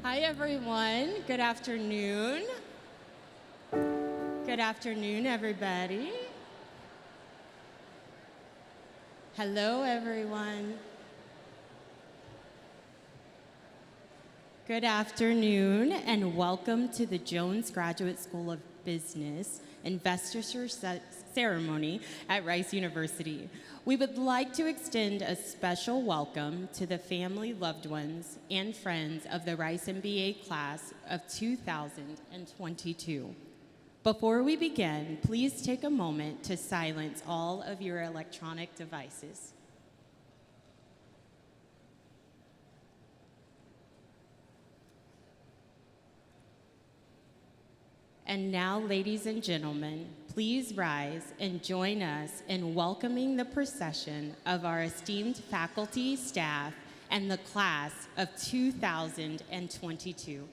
Hi, everyone. Good afternoon. Good afternoon, everybody. Hello, everyone. Good afternoon, and welcome to the Jones Graduate School of Business Investiture ceremony at Rice University. We would like to extend a special welcome to the family, loved ones, and friends of the Rice MBA class of 2022. Before we begin, please take a moment to silence all of your electronic devices. And now, ladies and gentlemen, please rise and join us in welcoming the procession of our esteemed faculty, staff, and the class of 2022.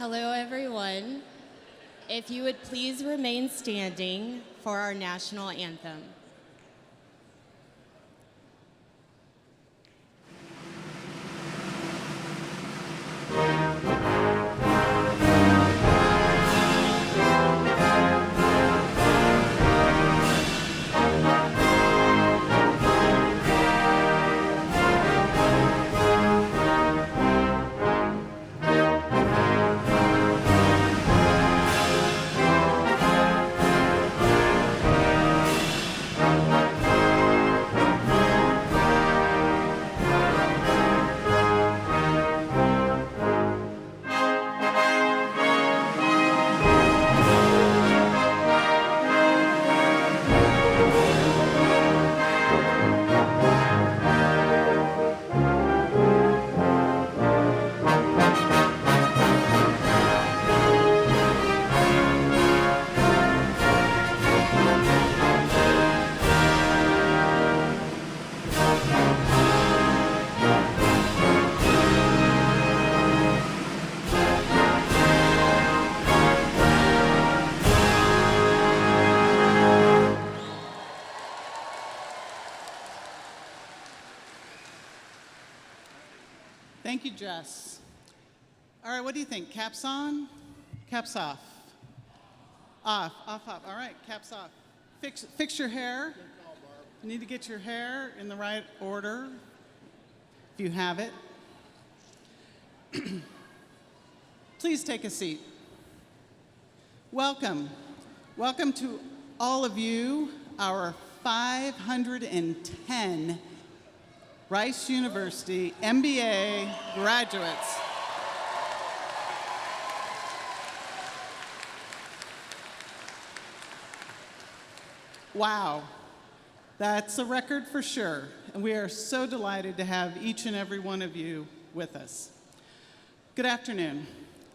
Hello, everyone. If you would please remain standing for our national anthem. Thank you, Jess. All right, what do you think? Caps on? Caps off? Off, off, off. All right, caps off. Fix your hair. You need to get your hair in the right order, if you have it. Please take a seat. Welcome. Welcome to all of you, our 510 Rice University MBA graduates. Wow, that's a record for sure, and we are so delighted to have each and every one of you with us. Good afternoon.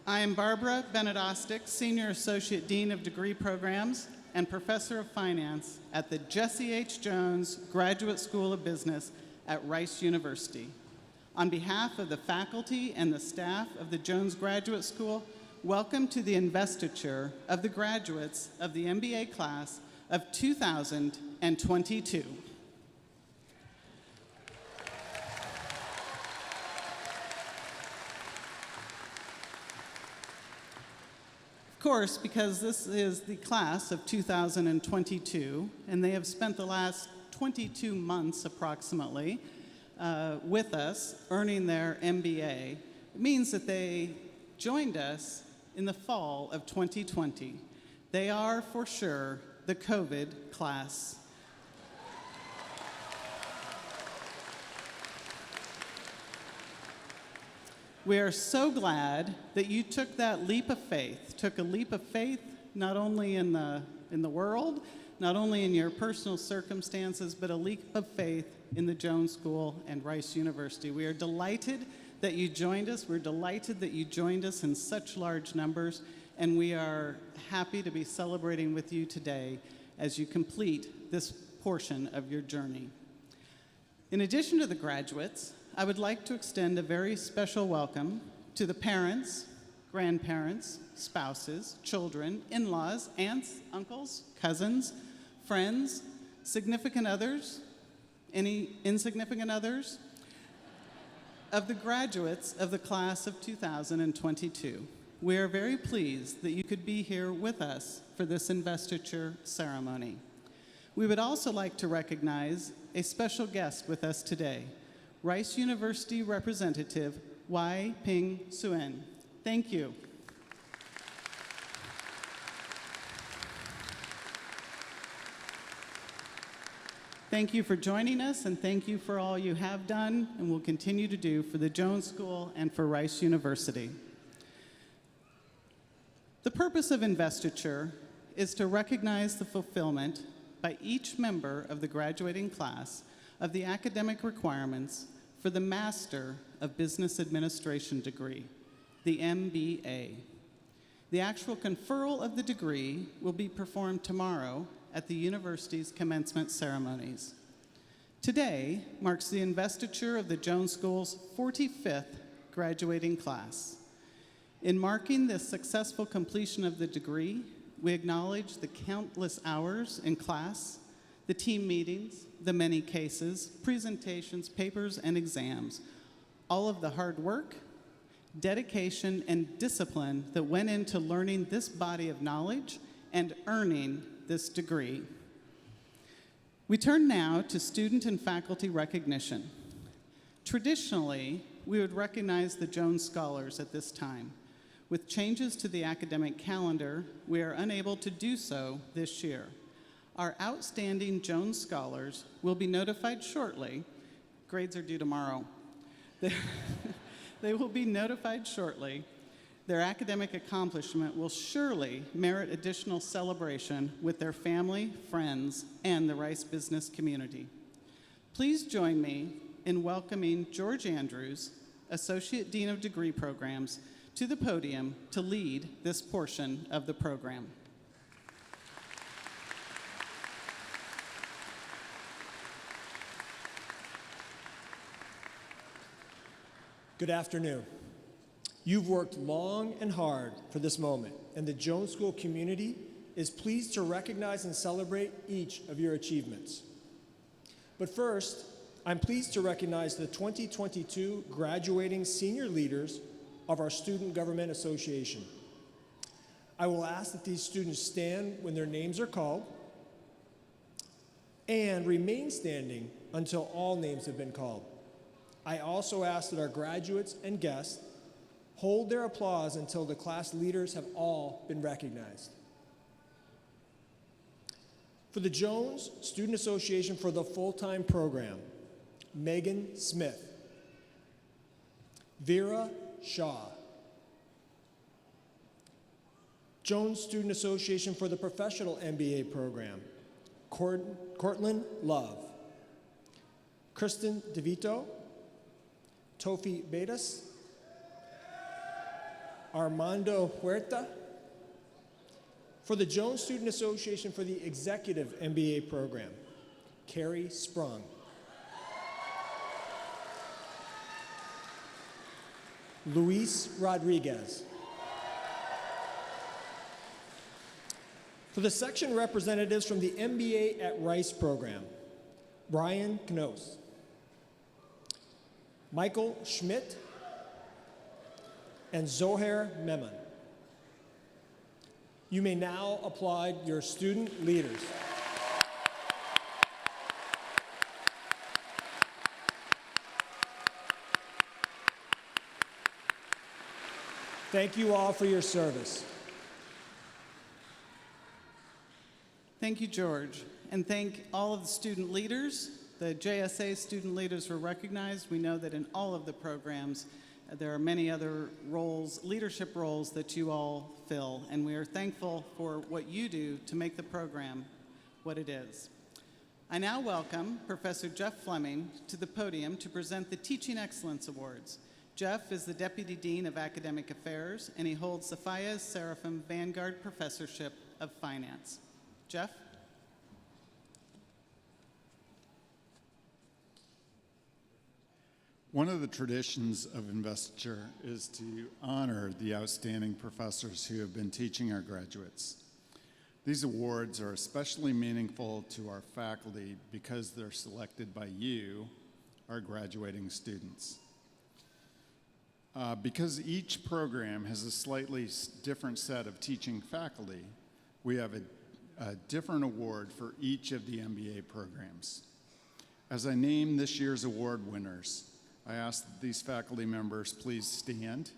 I am Barbara Bennett-Ostick, Senior Associate Dean of Degree Programs and Professor of Finance at the Jesse H. Jones Graduate School of Business at Rice University. On behalf of the faculty and the staff of the Jones Graduate School, welcome to the investiture of the graduates of the MBA class of 2022. Of course, because this is the class of 2022, and they have spent the last 22 months approximately with us earning their MBA, it means that they joined us in the fall of 2020. They are for sure the COVID class. We are so glad that you took that leap of faith, not only in the world, not only in your personal circumstances, but a leap of faith in the Jones School and Rice University. We are delighted that you joined us. We're delighted that you joined us in such large numbers, and we are happy to be celebrating with you today as you complete this portion of your journey. In addition to the graduates, I would like to extend a very special welcome to the parents, grandparents, spouses, children, in-laws, aunts, uncles, cousins, friends, significant others, any insignificant others, of the graduates of the class of 2022. We are very pleased that you could be here with us for this investiture ceremony. We would also like to recognize a special guest with us today, Rice University Representative Wai Ping Suen. Thank you. Thank you for joining us, and thank you for all you have done and will continue to do for the Jones School and for Rice University. The purpose of investiture is to recognize the fulfillment by each member of the graduating class of the academic requirements for the Master of Business Administration degree, the MBA. The actual conferral of the degree will be performed tomorrow at the university's commencement ceremonies. Today marks the investiture of the Jones School's 45th graduating class. In marking the successful completion of the degree, we acknowledge the countless hours in class, the team meetings, the many cases, presentations, papers, and exams, all of the hard work, dedication, and discipline that went into learning this body of knowledge and earning this degree. We turn now to student and faculty recognition. Traditionally, we would recognize the Jones Scholars at this time. With changes to the academic calendar, we are unable to do so this year. Our outstanding Jones Scholars will be notified shortly. Grades are due tomorrow. They will be notified shortly. Their academic accomplishment will surely merit additional celebration with their family, friends, and the Rice business community. Please join me in welcoming George Andrews, Associate Dean of Degree Programs, to the podium to lead this portion of the program. Good afternoon. You've worked long and hard for this moment, and the Jones School community is pleased to recognize and celebrate each of your achievements. But first, I'm pleased to recognize the 2022 graduating senior leaders of our Student Government Association. I will ask that these students stand when their names are called and remain standing until all names have been called. I also ask that our graduates and guests hold their applause until the class leaders have all been recognized. For the Jones Student Association for the full-time program, Megan Smith, Vera Shaw. Jones Student Association for the professional MBA program, Cortland Love. Kristen DeVito, Tofi Betas, Armando Huerta. For the Jones Student Association for the executive MBA program, Carrie Sprung. Luis Rodriguez. For the section representatives from the MBA at Rice program, Brian Knos, Michael Schmidt, and Zohair Memon. You may now applaud your student leaders. Thank you all for your service. Thank you, George. And thank all of the student leaders. The JSA student leaders were recognized. We know that in all of the programs, there are many other roles, leadership roles that you all fill, and we are thankful for what you do to make the program what it is. I now welcome Professor Jeff Fleming to the podium to present the Teaching Excellence Awards. Jeff is the Deputy Dean of Academic Affairs, and he holds the Fayez Seraphim Vanguard Professorship of Finance. Jeff? One of the traditions of Investiture is to honor the outstanding professors who have been teaching our graduates. These awards are especially meaningful to our faculty because they're selected by you, our graduating students. Because each program has a slightly different set of teaching faculty, we have a different award for each of the MBA programs. As I name this year's award winners, I ask that these faculty members please stand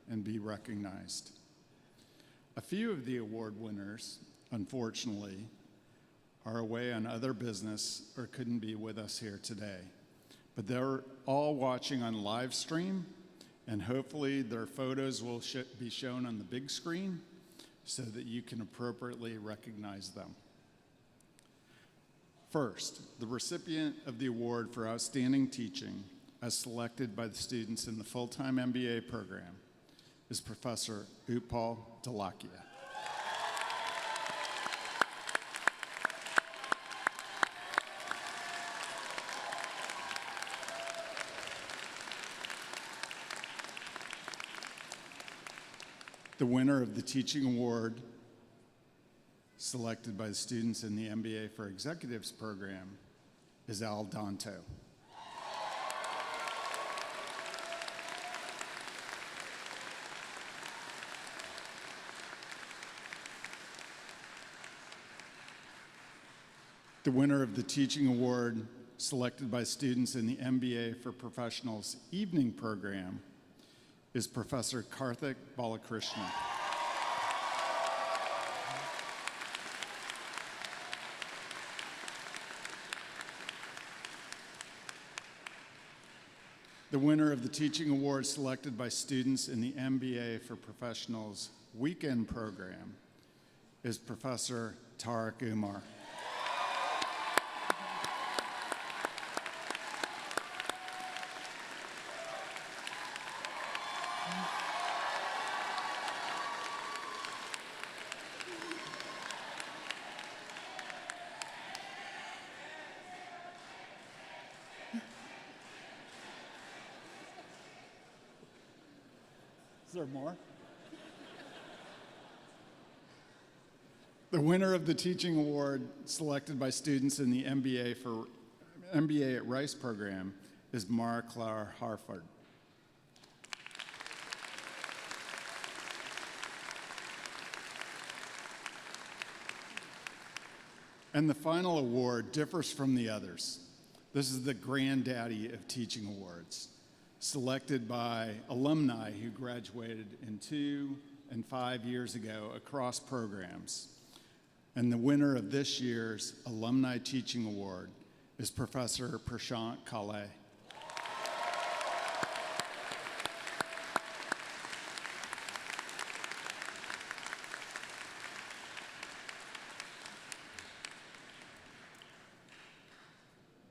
and be recognized. A few of the award winners, unfortunately, are away on other business or couldn't be with us here today. But they're all watching on live stream, and hopefully their photos will be shown on the big screen so that you can appropriately recognize them. First, the recipient of the award for outstanding teaching, as selected by the students in the full-time MBA program, is Professor Utpal Dalakia. The winner of the Teaching Award, selected by the students in the MBA for Executives program, is Al Danto. The winner of the Teaching Award, selected by students in the MBA for Professionals evening program, is Professor Karthik Balakrishnan. The winner of the Teaching Award, selected by students in the MBA for Professionals weekend program, is Professor Tariq Umar. Is there more? The winner of the Teaching Award, selected by students in the MBA at Rice program, is Mara Claire Harford. And the final award differs from the others. This is the granddaddy of teaching awards, selected by alumni who graduated in 2 and 5 years ago across programs. And the winner of this year's Alumni Teaching Award is Professor Prashant Kale.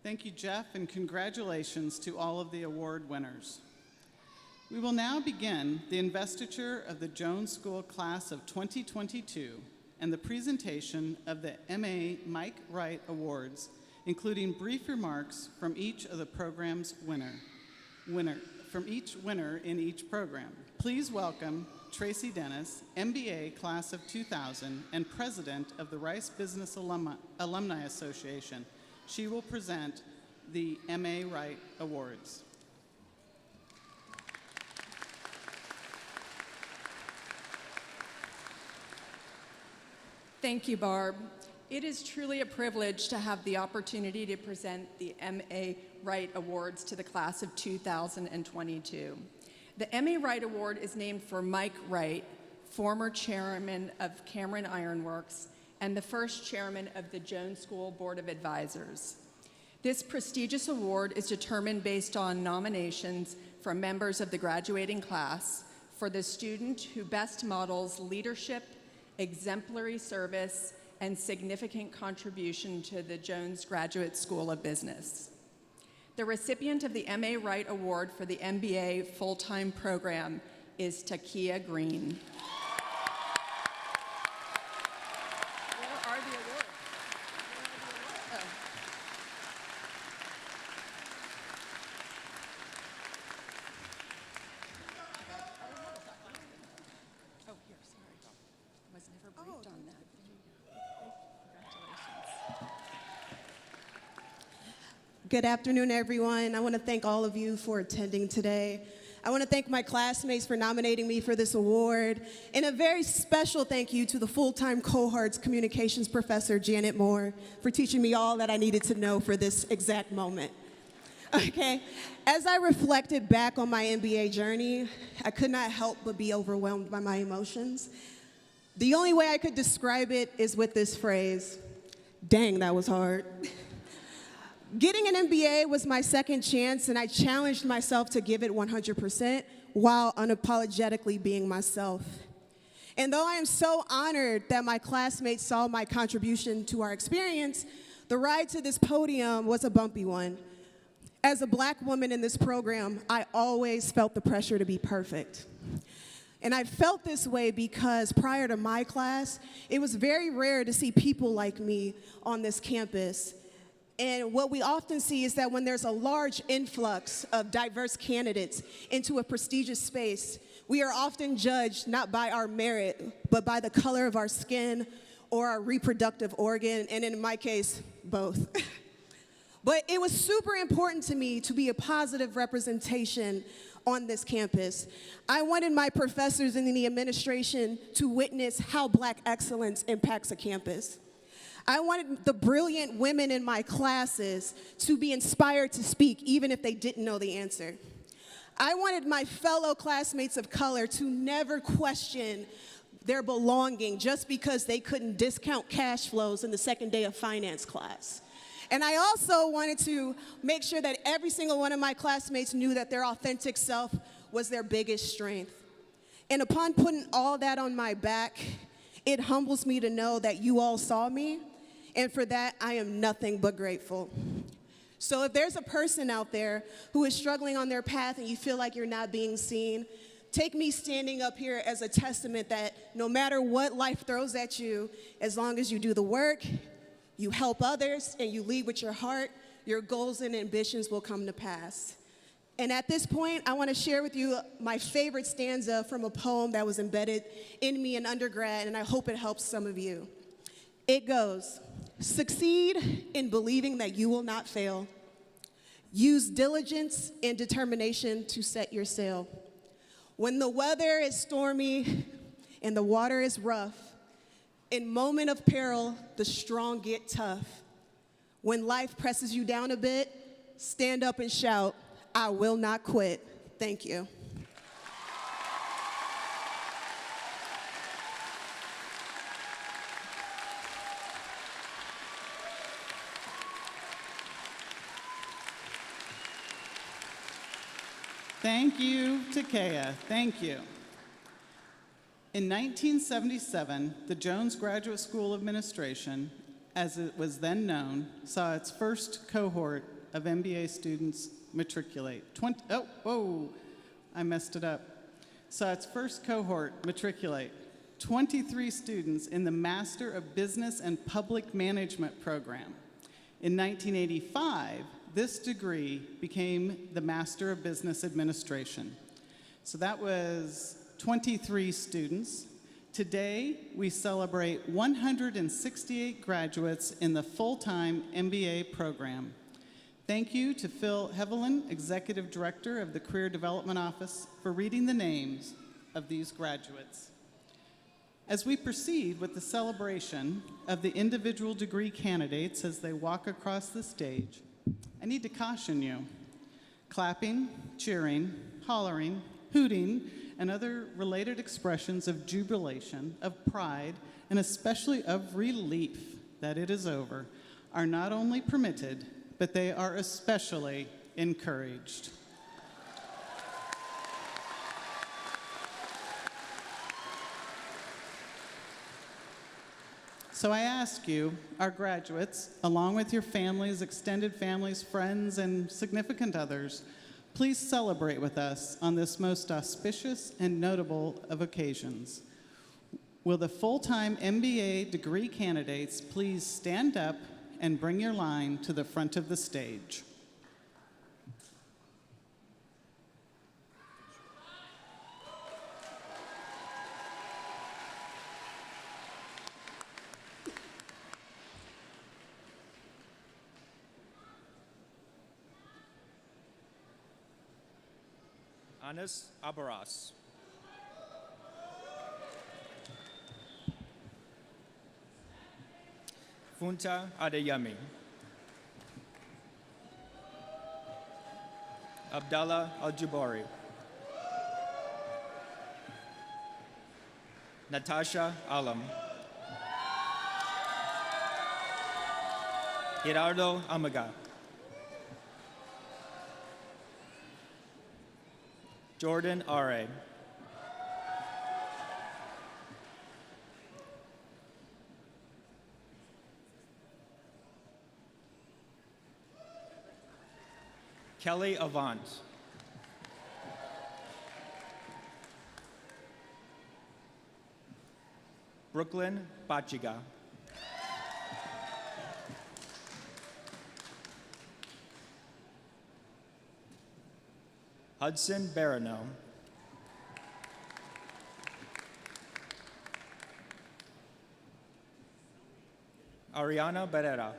Thank you, Jeff, and congratulations to all of the award winners. We will now begin the investiture of the Jones School Class of 2022 and the presentation of the MA Mike Wright Awards, including brief remarks from each of the program's winner in each program. Please welcome Tracy Dennis, MBA Class of 2000 and President of the Rice Business Alumni Association. She will present the MA Wright Awards. Thank you, Barb. It is truly a privilege to have the opportunity to present the MA Wright Awards to the class of 2022. The MA Wright Award is named for Mike Wright, former chairman of Cameron Iron Works and the first chairman of the Jones School Board of Advisors. This prestigious award is determined based on nominations from members of the graduating class for the student who best models leadership, exemplary service, and significant contribution to the Jones Graduate School of Business. The recipient of the MA Wright Award for the MBA full-time program is Takia Green. Where are the awards? Oh, here, sorry. I was never briefed on that. Good afternoon, everyone. I want to thank all of you for attending today. I want to thank my classmates for nominating me for this award, and a very special thank you to the full-time cohort's communications professor, Janet Moore, for teaching me all that I needed to know for this exact moment. Okay, as I reflected back on my MBA journey, I could not help but be overwhelmed by my emotions. The only way I could describe it is with this phrase: dang, that was hard. Getting an MBA was my second chance, and I challenged myself to give it 100% while unapologetically being myself. And though I am so honored that my classmates saw my contribution to our experience, the ride to this podium was a bumpy one. As a Black woman in this program, I always felt the pressure to be perfect. And I felt this way because prior to my class, it was very rare to see people like me on this campus. And what we often see is that when there's a large influx of diverse candidates into a prestigious space, We are often judged not by our merit, but by the color of our skin or our reproductive organ, and in my case, both. But it was super important to me to be a positive representation on this campus. I wanted my professors and the administration to witness how Black excellence impacts a campus. I wanted the brilliant women in my classes to be inspired to speak, even if they didn't know the answer. I wanted my fellow classmates of color to never question their belonging just because they couldn't discount cash flows in the second day of finance class. And I also wanted to make sure that every single one of my classmates knew that their authentic self was their biggest strength. And upon putting all that on my back, it humbles me to know that you all saw me, and for that, I am nothing but grateful. So if there's a person out there who is struggling on their path and you feel like you're not being seen, take me standing up here as a testament that no matter what life throws at you, as long as you do the work, you help others, and you lead with your heart, your goals and ambitions will come to pass. And at this point, I want to share with you my favorite stanza from a poem that was embedded in me in undergrad, and I hope it helps some of you. It goes, succeed in believing that you will not fail. Use diligence and determination to set your sail. When the weather is stormy and the water is rough, in moment of peril, the strong get tough. When life presses you down a bit, stand up and shout, I will not quit. Thank you. Thank you, Takea. Thank you. In 1977, the Jones Graduate School of Administration, as it was then known, saw its first cohort of MBA students matriculate. I messed it up. Saw its first cohort matriculate. 23 students in the Master of Business and Public Management program. In 1985, this degree became the Master of Business Administration. So that was 23 students. Today, we celebrate 168 graduates in the full-time MBA program. Thank you to Phil Hevelin, Executive Director of the Career Development Office, for reading the names of these graduates. As we proceed with the celebration of the individual degree candidates as they walk across the stage, I need to caution you. Clapping, cheering, hollering, hooting, and other related expressions of jubilation, of pride, and especially of relief that it is over, are not only permitted, but they are especially encouraged. So I ask you, our graduates, along with your families, extended families, friends, and significant others, please celebrate with us on this most auspicious and notable of occasions. Will the full-time MBA degree candidates please stand up and bring your line to the front of the stage? Anas Abaras. Funta Adeyemi. Abdallah Al-Jabari. Natasha Alam. Gerardo Amaga. Jordan R.A. Kelly Avant. Brooklyn Bachiga. Hudson Barano. Ariana Barrera.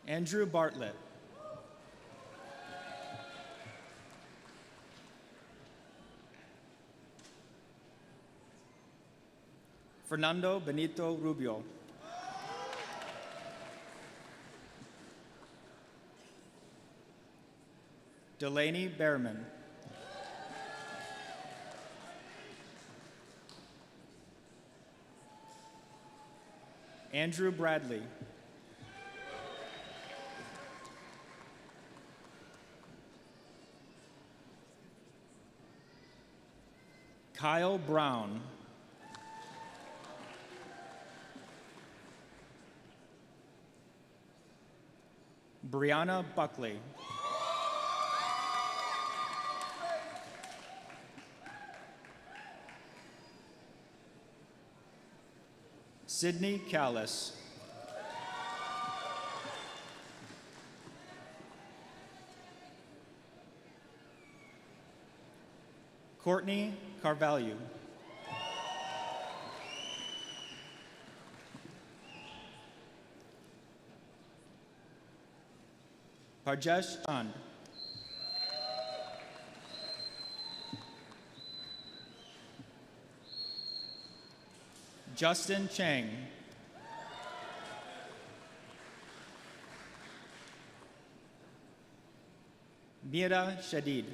Andrew Bartlett. Fernando Benito Rubio. Delaney Behrman. Andrew Bradley. Kyle Brown. Brianna Buckley. Sydney Callis. Courtney Carvalho. Parjesh Chand. Justin Chang. Mira Shadid.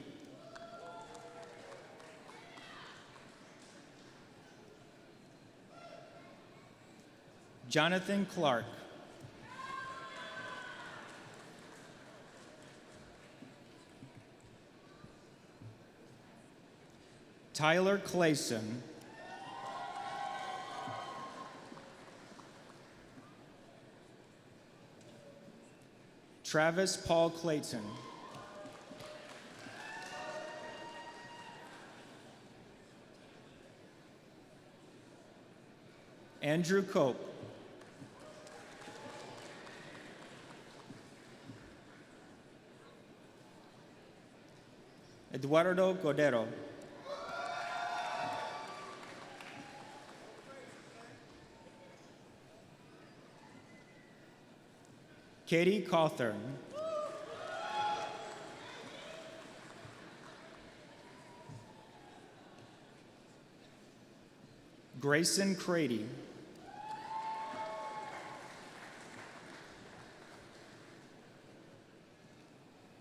Jonathan Clark. Tyler Clayson. Travis Paul Clayton. Andrew Cope. Eduardo Cordero. Katie Cawthorn. Grayson Crady.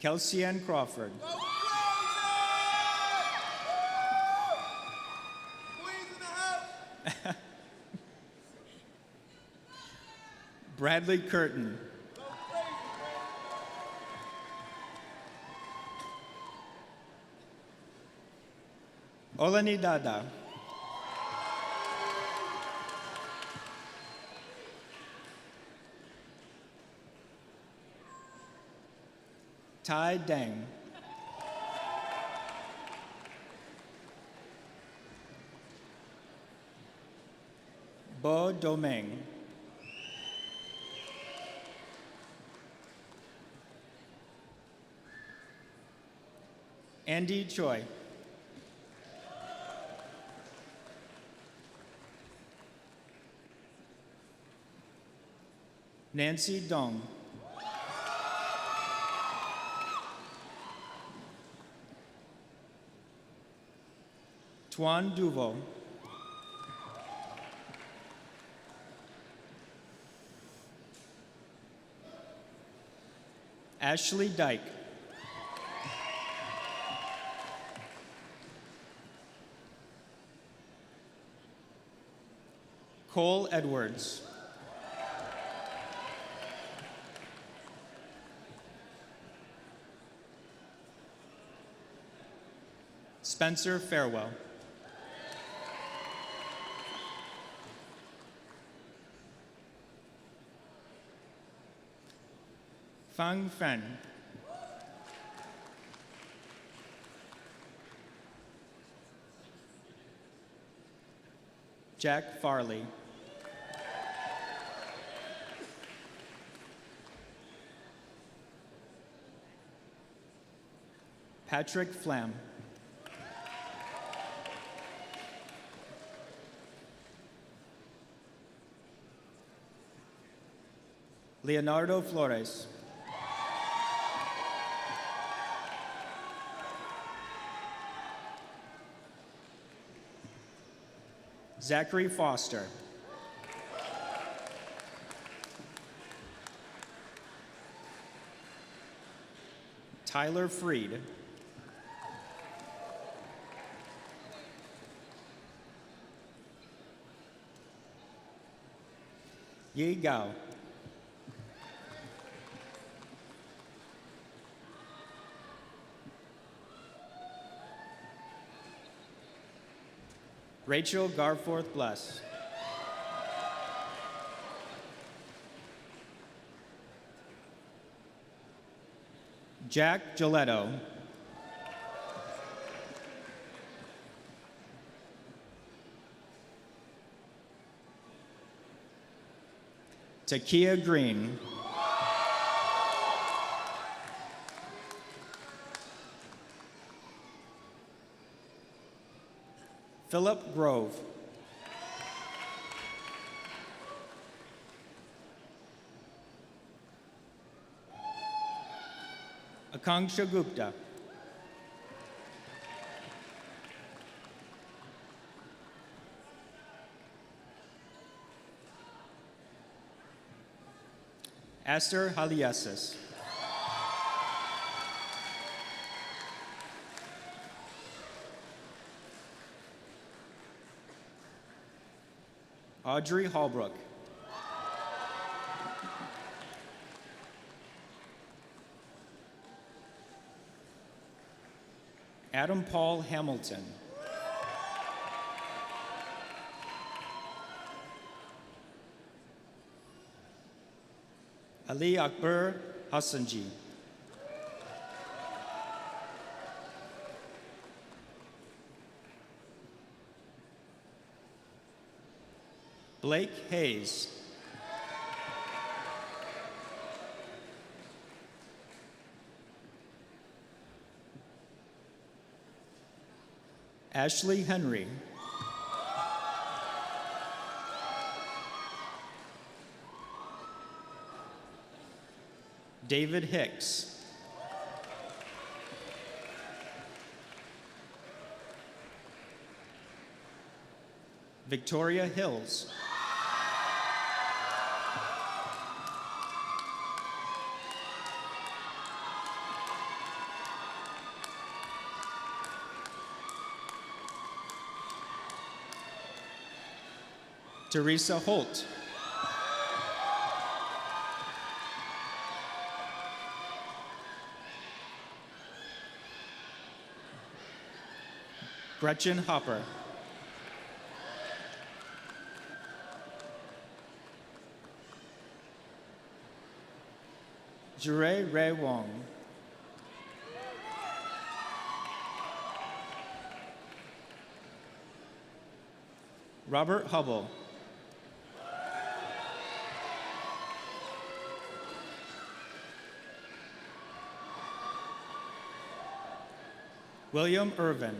Kelsey Ann Crawford. Bradley Curtin. Olani Dada. Tai Deng. Bo Domingue. Andy Choi. Nancy Dong. Tuan Duvo. Ashley Dyke. Cole Edwards. Spencer Farewell. Fang Fen. Jack Farley. Patrick Flam. Leonardo Flores. Zachary Foster. Tyler Freed. Yi Gao. Rachel Garforth Bless. Jack Giletto. Takia Green. Philip Grove. Akanksha Gupta. Esther Haliesis. Audrey Hallbrook. Adam Paul Hamilton. Ali Akbar Hassanji. Blake Hayes. Ashley Henry. David Hicks. Victoria Hills. Teresa Holt. Gretchen Hopper. Jure Ray Wong. Robert Hubble. William Irvin.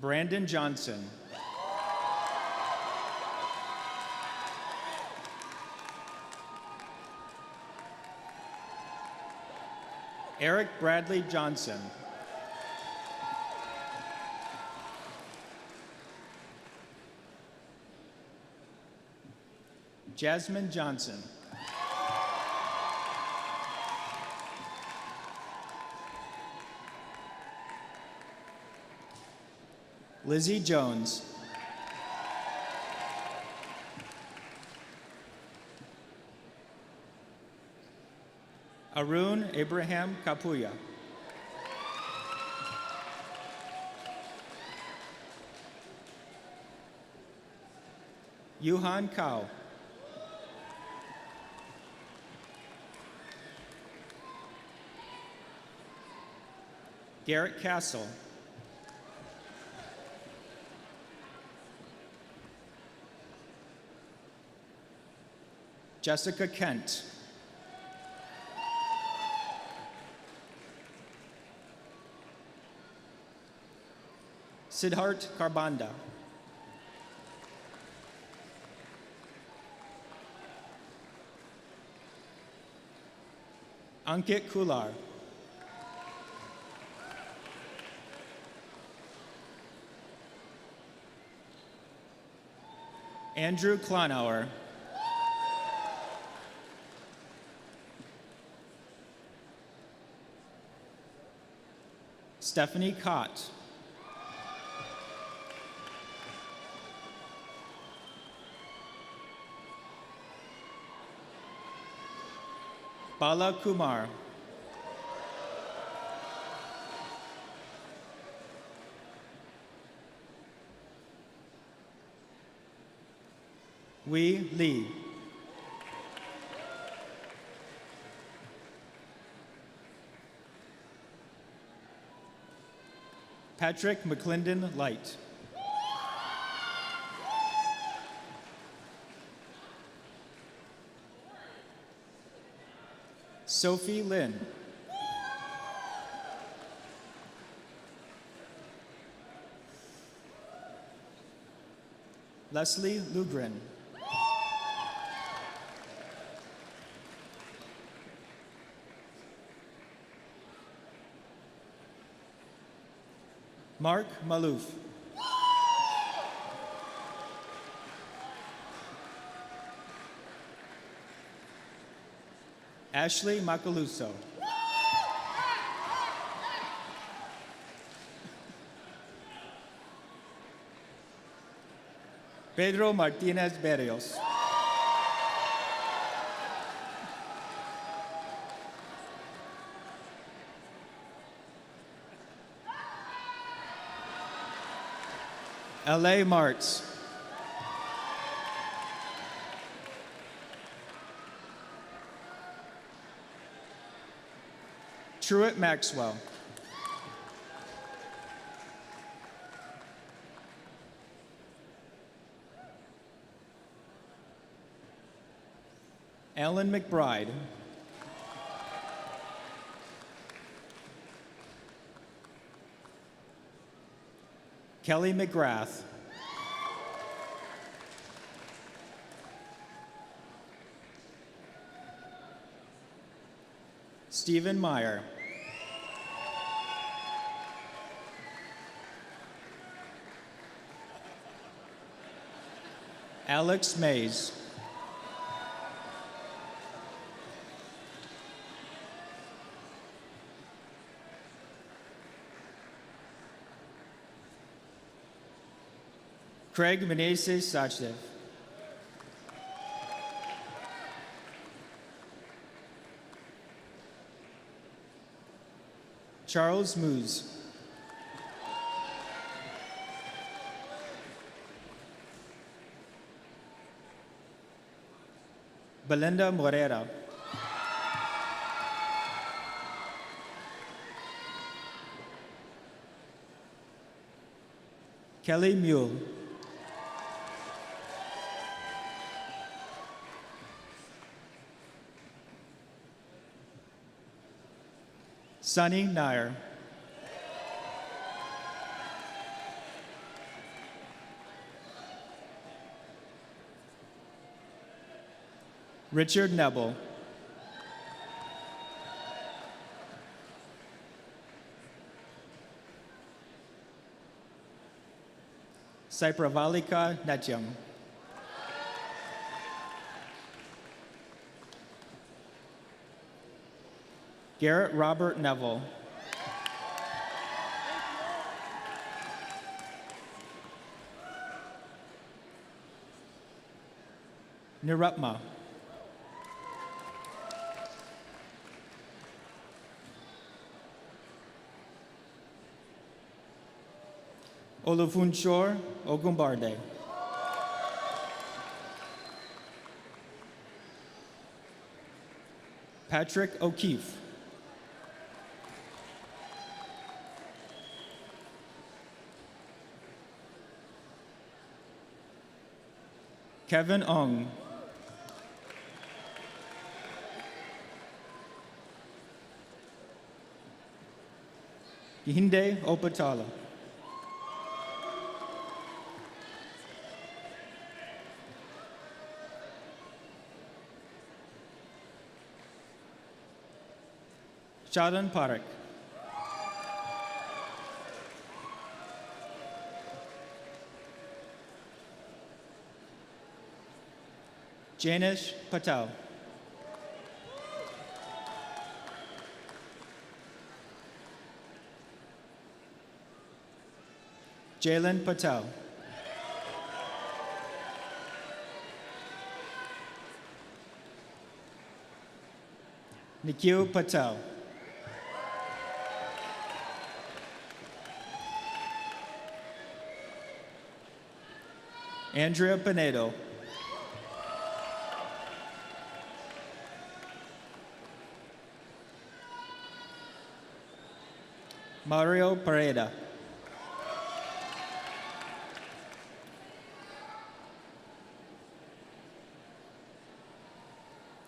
Brandon Johnson. Eric Bradley Johnson. Jasmine Johnson. Lizzie Jones. Arun Abraham Kapuya. Yuhan Kao. Garrett Castle. Jessica Kent. Siddhart Karbanda. Ankit Kular. Andrew Klonauer. Stephanie Cott. Bala Kumar. Wei Li. Patrick McClendon Light. Sophie Lin. Leslie Lugren. Mark Malouf. Ashley Macaluso. Pedro Martinez Berrios. L.A. Martz. Truett Maxwell. Alan McBride. Kelly McGrath. Stephen Meyer. Alex Mays. Craig Menezes Sachdev. Charles Moose. Belinda Morera. Kelly Mule. Sunny Nair. Richard Nebel. Saipravalika Natyam. Garrett Robert Neville. Nirupma. Olufunshor Ogumbarde. Patrick O'Keefe. Kevin Ong. Gihinde Opatala. Shadan Parekh. Janish Patel. Jalen Patel. Nikhil Patel. Andrea Pinedo. Mario Pereda.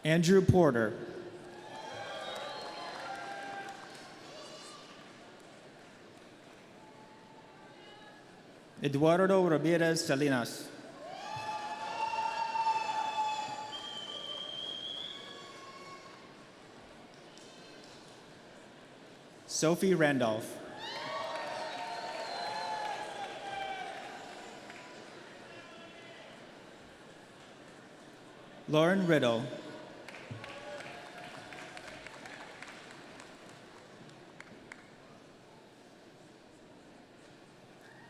Andrew Porter. Eduardo Ramirez Salinas. Sophie Randolph. Lauren Riddle.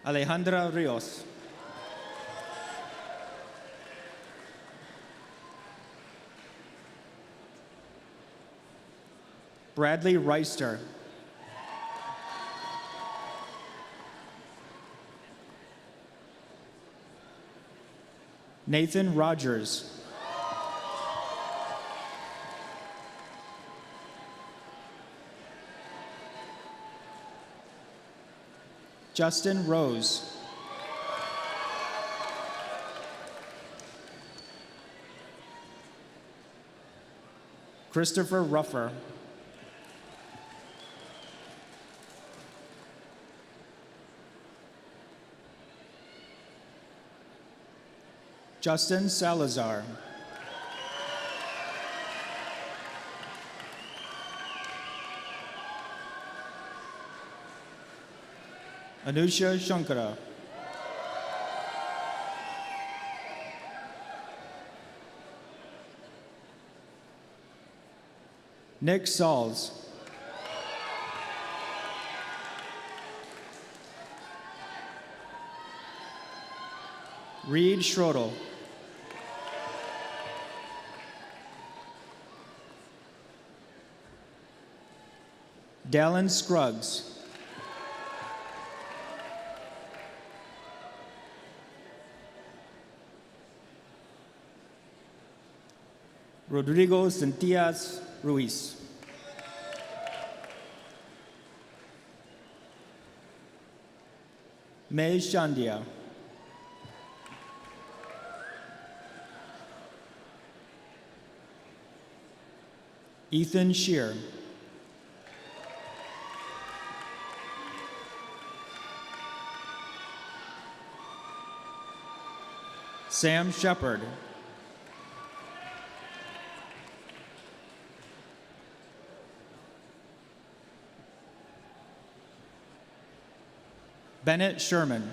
Alejandra Rios. Bradley Reister. Nathan Rogers. Justin Rose. Christopher Ruffer. Justin Salazar. Anusha Shankara. Nick Sauls. Reed Schrodel. Dallin Scruggs. Rodrigo Cintias Ruiz. May Shandia. Ethan Shear. Sam Shepard. Bennett Sherman.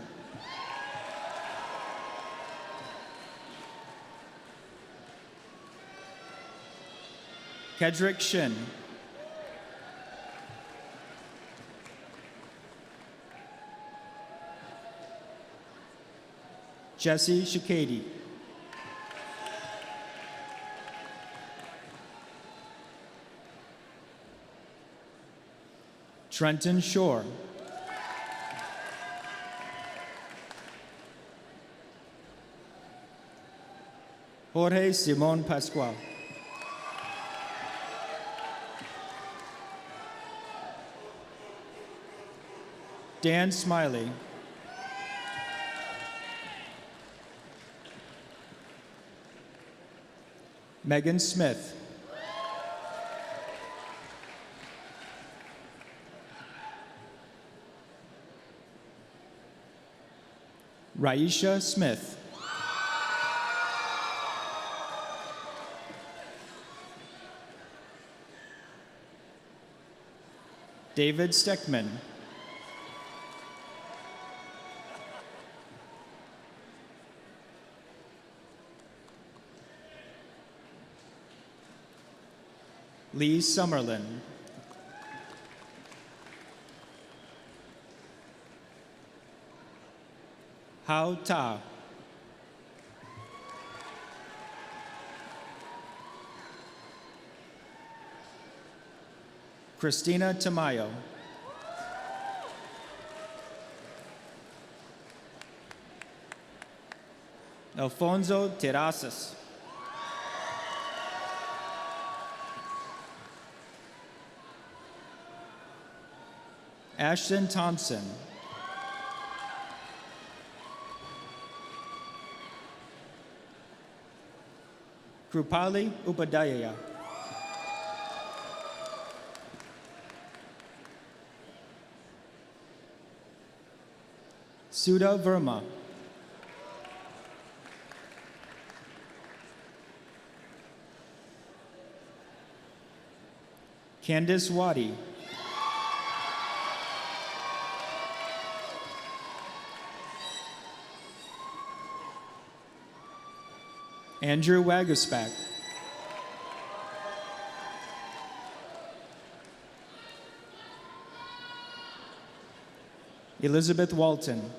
Kedrick Shin. Jesse Shikadi. Trenton Shore. Jorge Simon Pascual. Dan Smiley. Megan Smith. Raisha Smith. David Steckman. Lee Summerlin. Hao Ta. Christina Tamayo. Alfonso Terrazas. Ashton Thompson. Krupali Upadhyaya. Sudha Verma. Candice Wadi. Andrew Waguspach. Elizabeth Walton.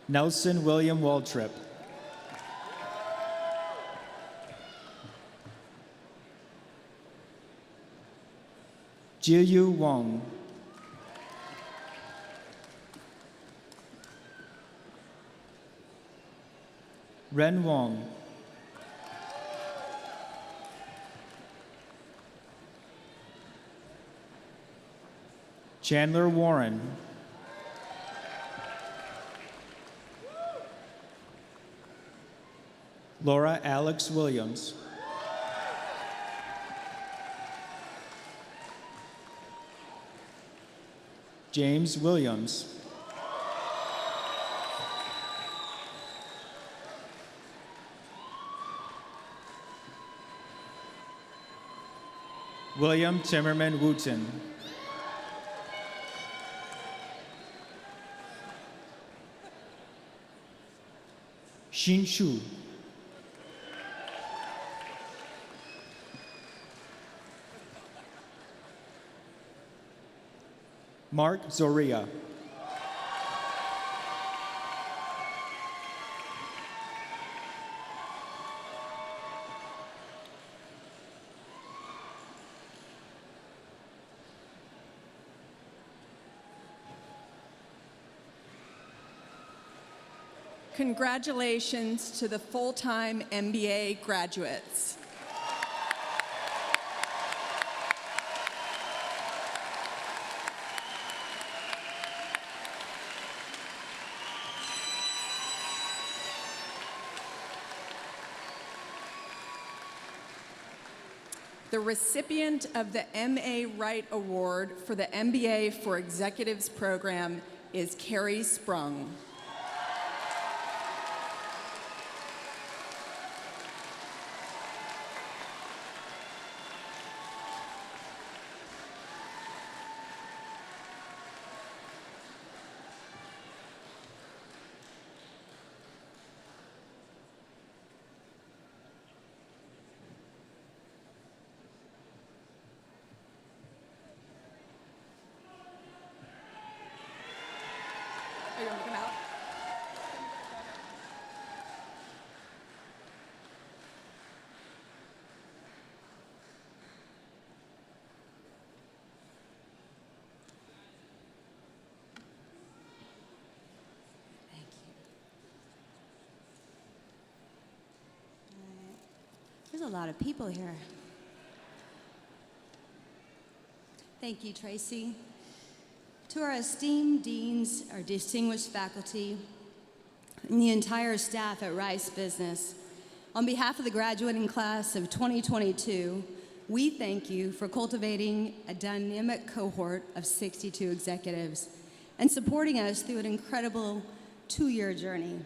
Nelson William Waltrip. Jiyu Wong. Ren Wong. Chandler Warren. Laura Alex Williams. James Williams. William Timmerman Wooten. Xin Shu. Mark Zoria. Congratulations to the full-time MBA graduates. The recipient of the MA Wright Award for the MBA for Executives program is Carrie Sprung. Are you going to come out? Thank you. There's a lot of people here. Thank you, Tracy. To our esteemed deans, our distinguished faculty, and the entire staff at Rice Business, on behalf of the graduating class of 2022, we thank you for cultivating a dynamic cohort of 62 executives and supporting us through an incredible 2-year journey.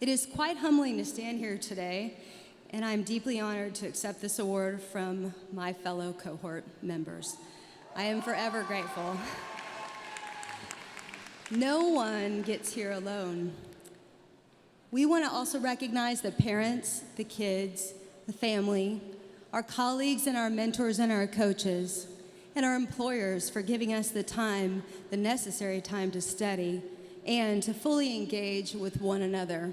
It is quite humbling to stand here today, and I'm deeply honored to accept this award from my fellow cohort members. I am forever grateful. No one gets here alone. We want to also recognize the parents, the kids, the family, our colleagues and our mentors and our coaches, and our employers for giving us the time, the necessary time to study and to fully engage with one another.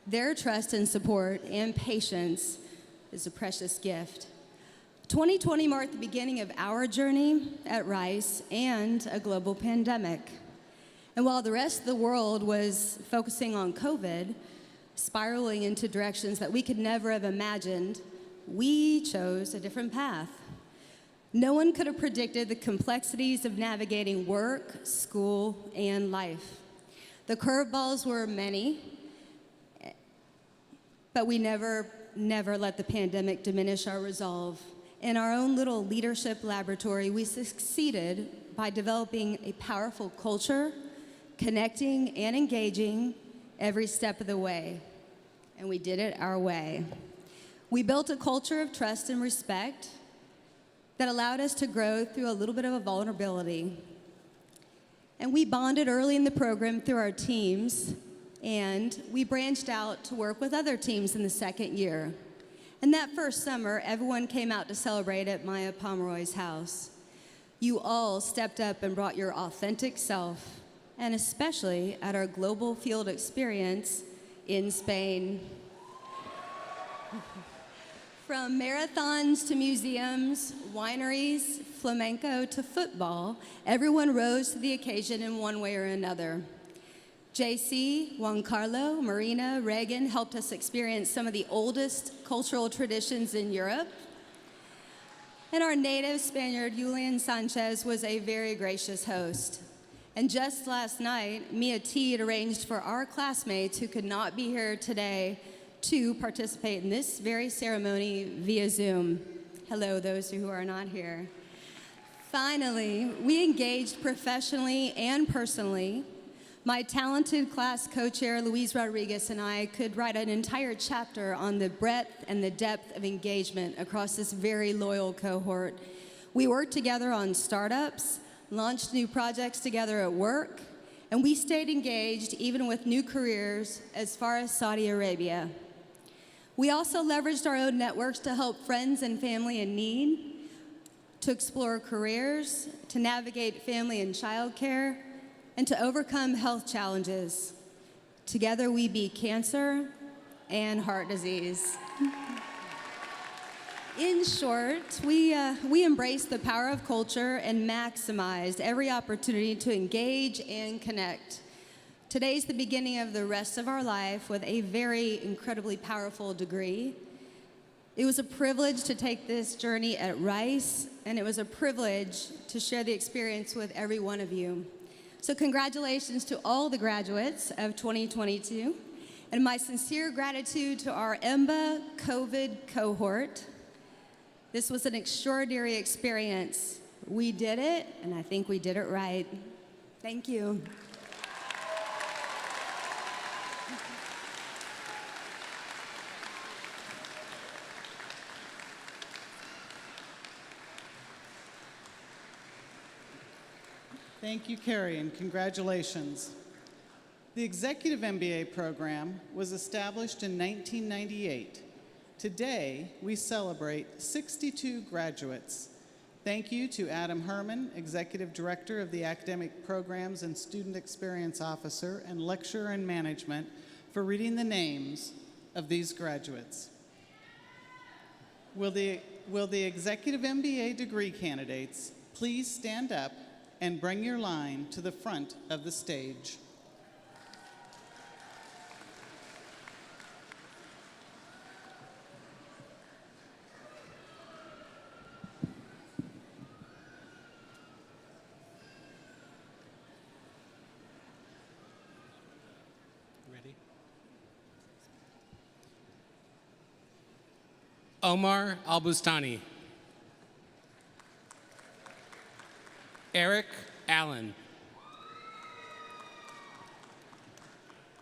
Their trust and support and patience is a precious gift. 2020 marked the beginning of our journey at Rice and a global pandemic. And while the rest of the world was focusing on COVID, spiraling into directions that we could never have imagined, we chose a different path. No one could have predicted the complexities of navigating work, school, and life. The curveballs were many, but we never let the pandemic diminish our resolve. In our own little leadership laboratory, we succeeded by developing a powerful culture, connecting and engaging every step of the way. And we did it our way. We built a culture of trust and respect that allowed us to grow through a little bit of a vulnerability. And we bonded early in the program through our teams, and we branched out to work with other teams in the second year. And that first summer, everyone came out to celebrate at Maya Pomeroy's house. You all stepped up and brought your authentic self, and especially at our global field experience in Spain. From marathons to museums, wineries, flamenco to football, everyone rose to the occasion in one way or another. JC, Juan Carlo, Marina, Reagan helped us experience some of the oldest cultural traditions in Europe. And our native Spaniard, Julian Sanchez, was a very gracious host. And just last night, Mia T had arranged for our classmates who could not be here today to participate in this very ceremony via Zoom. Hello, those who are not here. Finally, we engaged professionally and personally. My talented class co-chair, Luis Rodriguez, and I could write an entire chapter on the breadth and the depth of engagement across this very loyal cohort. We worked together on startups, launched new projects together at work, and we stayed engaged even with new careers as far as Saudi Arabia. We also leveraged our own networks to help friends and family in need, to explore careers, to navigate family and childcare, and to overcome health challenges. Together we beat cancer and heart disease. In short, we embraced the power of culture and maximized every opportunity to engage and connect. Today's the beginning of the rest of our life with a very incredibly powerful degree. It was a privilege to take this journey at Rice, and it was a privilege to share the experience with every one of you. So congratulations to all the graduates of 2022, and my sincere gratitude to our MBA COVID cohort. This was an extraordinary experience. We did it, and I think we did it right. Thank you. Thank you, Carrie, and congratulations. The Executive MBA program was established in 1998. Today, we celebrate 62 graduates. Thank you to Adam Herman, Executive Director of the Academic Programs and Student Experience Officer and Lecturer in Management, for reading the names of these graduates. Will the Executive MBA degree candidates please stand up and bring your line to the front of the stage. Ready? Omar Al-Bustani. Eric Allen.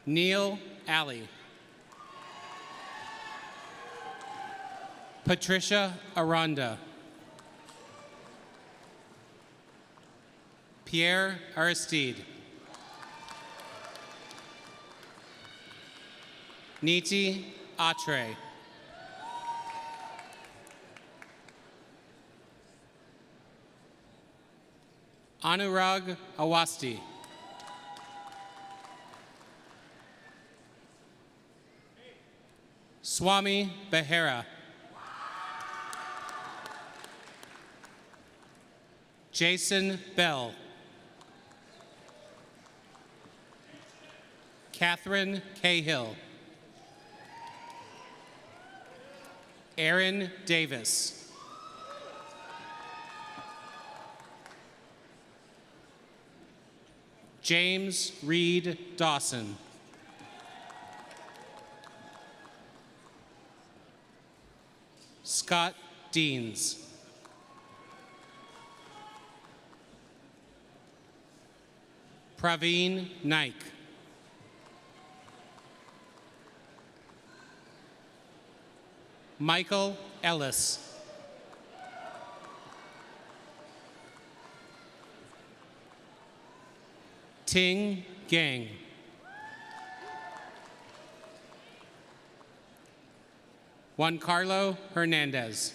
Neil Alley. Patricia Aranda. Pierre Aristide. Niti Atre. Anurag Awasti. Swami Behera. Jason Bell. Catherine Cahill. Aaron Davis. James Reed Dawson. Scott Deans. Praveen Naik. Michael Ellis. Ting Gang. Juan Carlo Hernandez.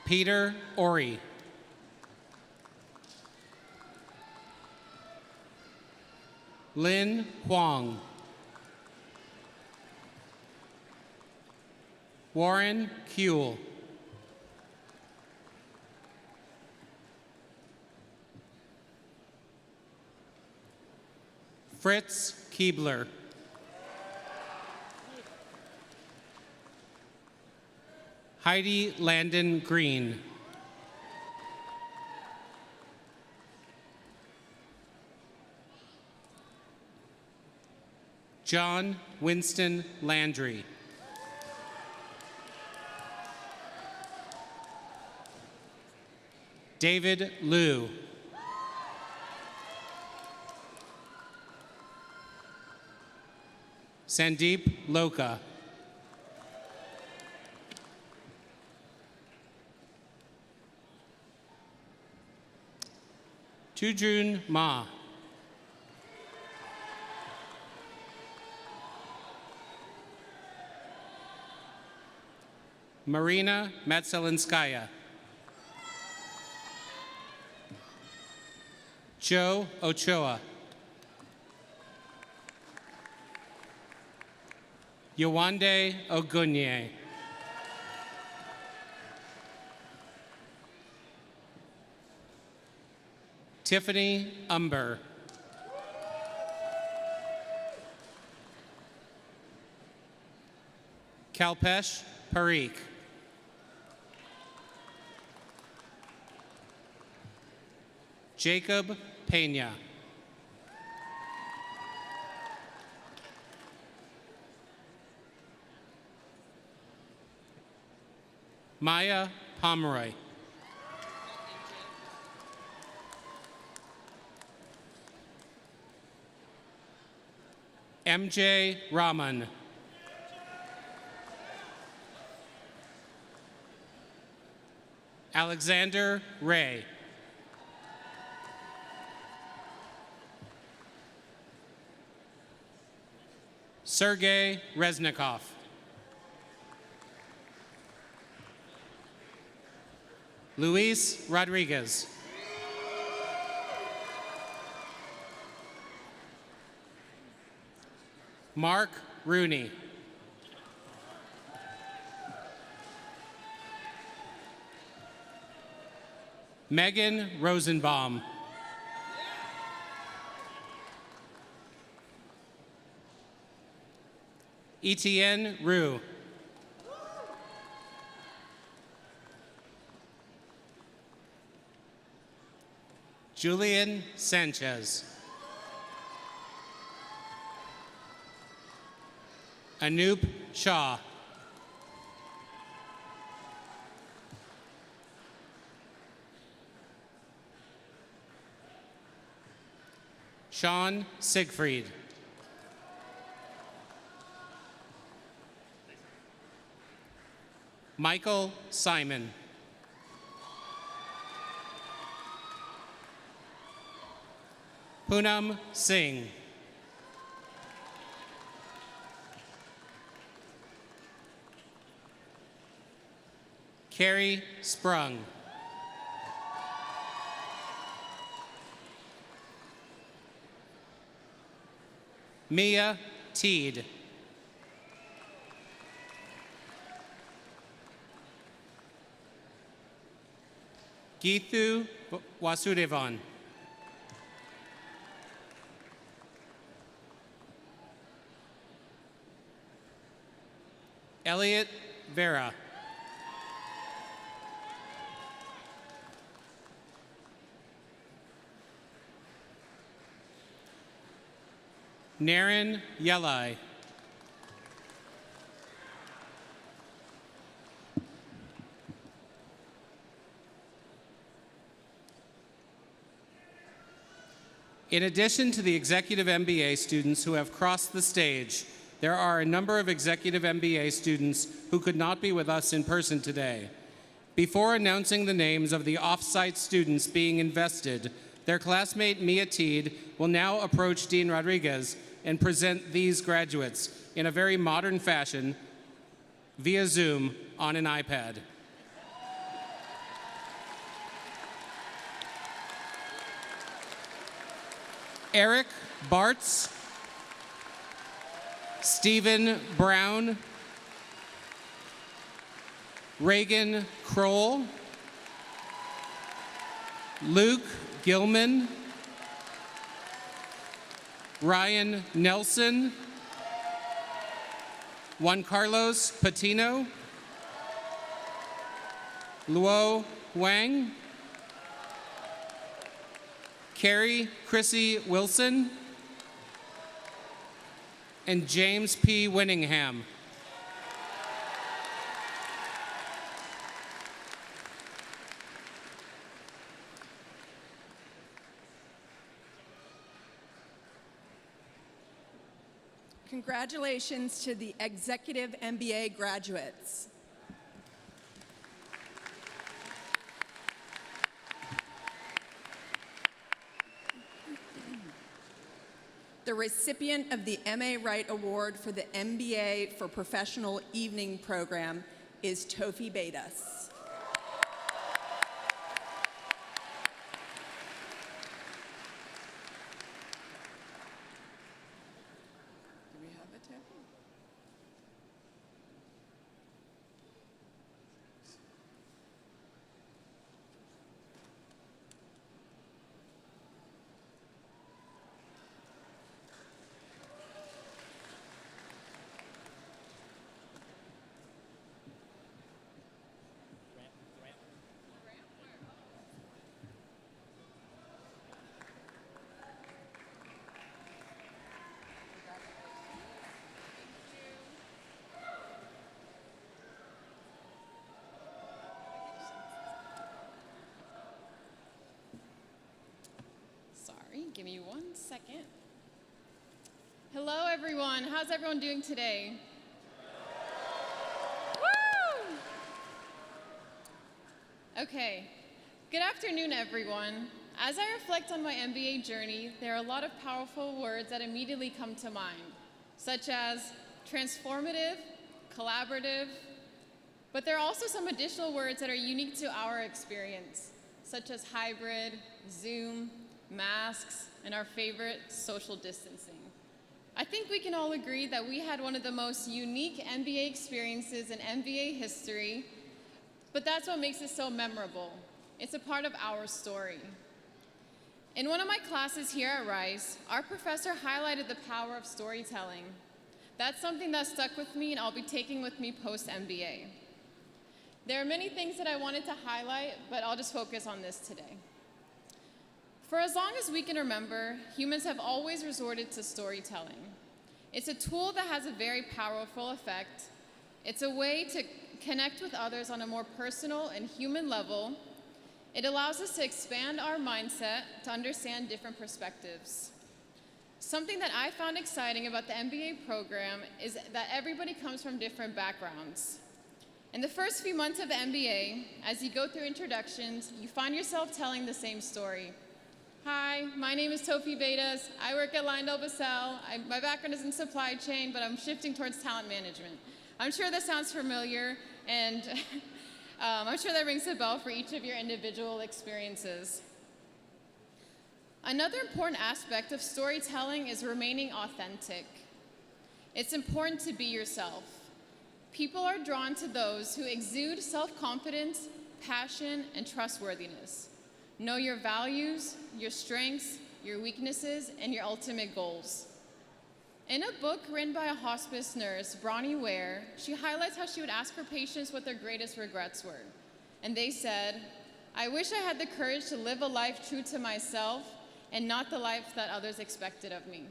Peter Ori. Lin Huang. Warren Kuehl. Fritz Keebler. Heidi Landon Green. John Winston Landry. David Liu. Sandeep Loka. Tujun Ma. Marina Matselinskaya. Joe Ochoa. Yawande Ogunye. Tiffany Umber. Kalpesh Parikh. Jacob Pena. Maya Pomeroy. MJ Raman. Alexander Ray. Sergey Reznikov. Luis Rodriguez. Mark Rooney. Megan Rosenbaum. Etienne Rue. Julian Sanchez. Anoop Shah. Sean Siegfried. Michael Simon. Poonam Singh. Carrie Sprung. Mia Teed. Geethu Vasudevan. Elliot Vera. Naren Yelai. In addition to the executive MBA students who have crossed the stage, there are a number of executive MBA students who could not be with us in person today. Before announcing the names of the off-site students being invested, their classmate Mia Teed will now approach Dean Rodriguez and present these graduates in a very modern fashion via Zoom on an iPad. Eric Bartz, Stephen Brown, Reagan Kroll, Luke Gilman, Ryan Nelson, Juan Carlos Patino, Luo Wang, Carrie Chrissy Wilson, and James P. Winningham. Congratulations to the Executive MBA graduates. The recipient of the MA Wright Award for the MBA for Professional Evening Program is Tofi Bedas. Do we have a Tofi? Sorry, give me 1 second. Hello, everyone. How's everyone doing today? Woo! Okay. Good afternoon, everyone. As I reflect on my MBA journey, there are a lot of powerful words that immediately come to mind, such as transformative, collaborative, but there are also some additional words that are unique to our experience, such as hybrid, Zoom, masks, and our favorite, social distancing. I think we can all agree that we had one of the most unique MBA experiences in MBA history, but that's what makes it so memorable. It's a part of our story. In one of my classes here at Rice, our professor highlighted the power of storytelling. That's something that stuck with me and I'll be taking with me post-MBA. There are many things that I wanted to highlight, but I'll just focus on this today. For as long as we can remember, humans have always resorted to storytelling. It's a tool that has a very powerful effect. It's a way to connect with others on a more personal and human level. It allows us to expand our mindset to understand different perspectives. Something that I found exciting about the MBA program is that everybody comes from different backgrounds. In the first few months of the MBA, as you go through introductions, you find yourself telling the same story. Hi, my name is Tofi Betas. I work at LyondellBasell. My background is in supply chain, but I'm shifting towards talent management. I'm sure that sounds familiar, and I'm sure that rings a bell for each of your individual experiences. Another important aspect of storytelling is remaining authentic. It's important to be yourself. People are drawn to those who exude self-confidence, passion, and trustworthiness. Know your values, your strengths, your weaknesses, and your ultimate goals. In a book written by a hospice nurse, Bronnie Ware, she highlights how she would ask her patients what their greatest regrets were. And they said, "I wish I had the courage to live a life true to myself and not the life that others expected of me."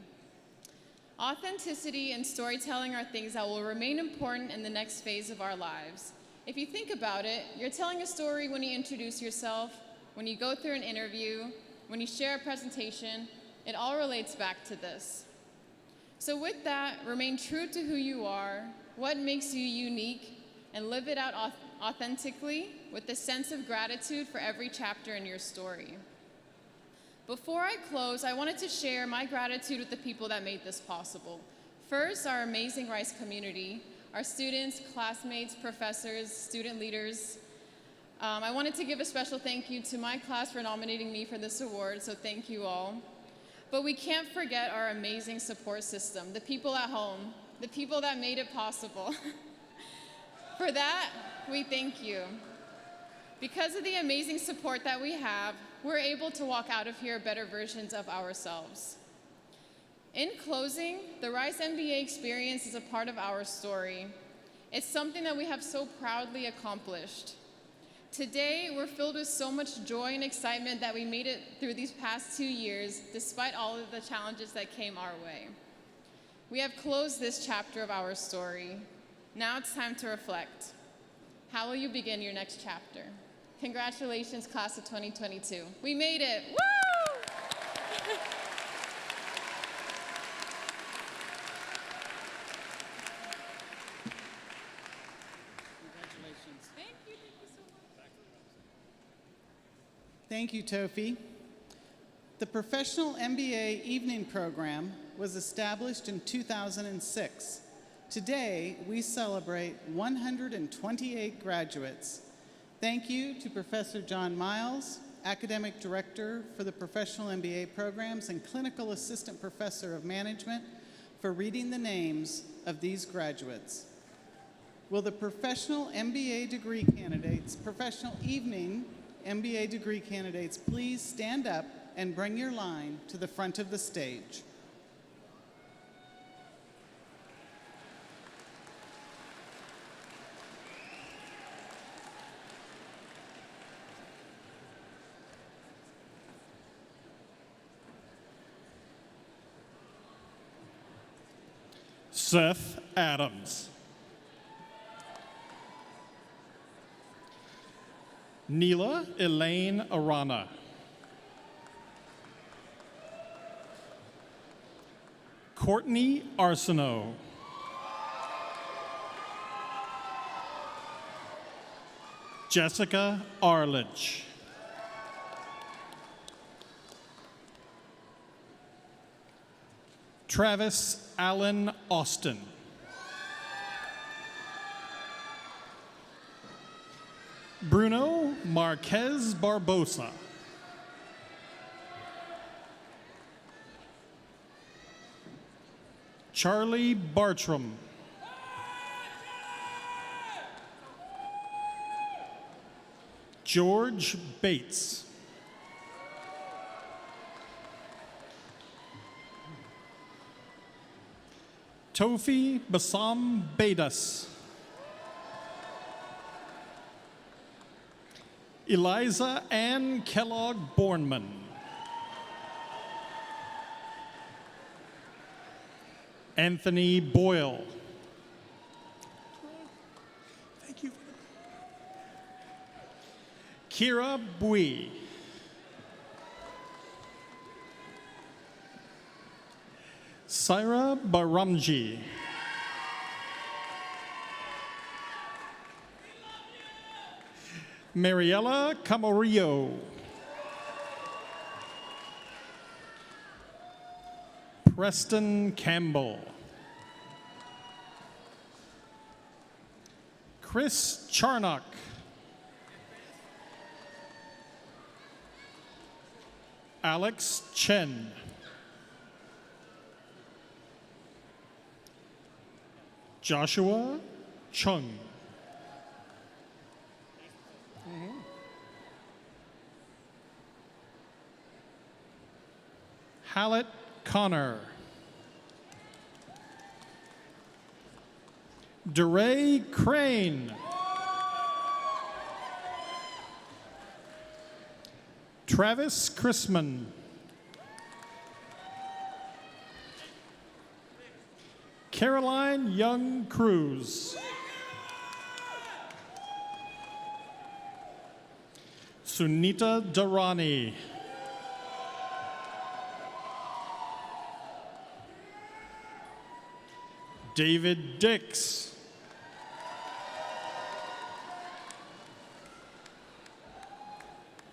Authenticity and storytelling are things that will remain important in the next phase of our lives. If you think about it, you're telling a story when you introduce yourself, when you go through an interview, when you share a presentation. It all relates back to this. So with that, remain true to who you are, what makes you unique, and live it out authentically with a sense of gratitude for every chapter in your story. Before I close, I wanted to share my gratitude with the people that made this possible. First, our amazing Rice community, our students, classmates, professors, student leaders. I wanted to give a special thank you to my class for nominating me for this award, so thank you all. But we can't forget our amazing support system, the people at home, the people that made it possible. For that, we thank you. Because of the amazing support that we have, we're able to walk out of here better versions of ourselves. In closing, the Rice MBA experience is a part of our story. It's something that we have so proudly accomplished. Today, we're filled with so much joy and excitement that we made it through these past 2 years, despite all of the challenges that came our way. We have closed this chapter of our story. Now it's time to reflect. How will you begin your next chapter? Congratulations, class of 2022. We made it, woo! Congratulations. Thank you so much. Thank you, Tofi. The Professional MBA Evening Program was established in 2006. Today, we celebrate 128 graduates. Thank you to Professor John Miles, Academic Director for the Professional MBA Programs and Clinical Assistant Professor of Management, for reading the names of these graduates. Will the Professional MBA degree candidates, Professional Evening MBA degree candidates, please stand up and bring your line to the front of the stage. Seth Adams. Neela Elaine Arana. Courtney Arsenault. Jessica Arledge. Travis Allen Austin. Bruno Marquez Barbosa. Charlie Bartram. George Bates. Tofi Bassam Bedas. Eliza Ann Kellogg Bornman. Anthony Boyle. Thank you. Kira Bui. Saira Baramji. Mariella Camarillo. Preston Campbell. Chris Charnock. Alex Chen. Joshua Chung. Hallett Connor. DeRay Crane. Travis Chrisman. Caroline Young Cruz. Sunita Dharani. David Dix.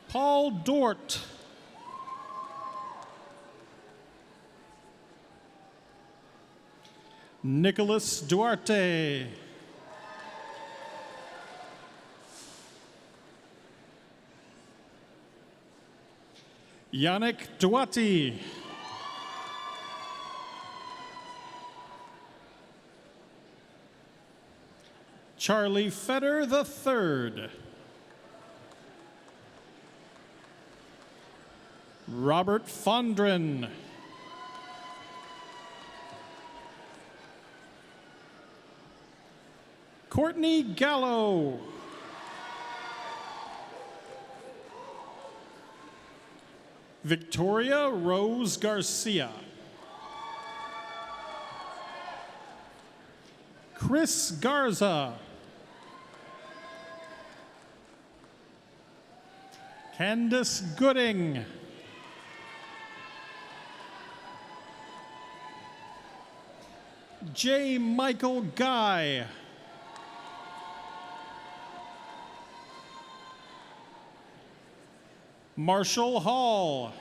Paul Dort. Nicholas Duarte. Yannick Duati. Charlie Fetter III. Robert Fondren. Courtney Gallo. Victoria Rose Garcia. Chris Garza. Candace Gooding. J. Michael Guy. Marshall Hall.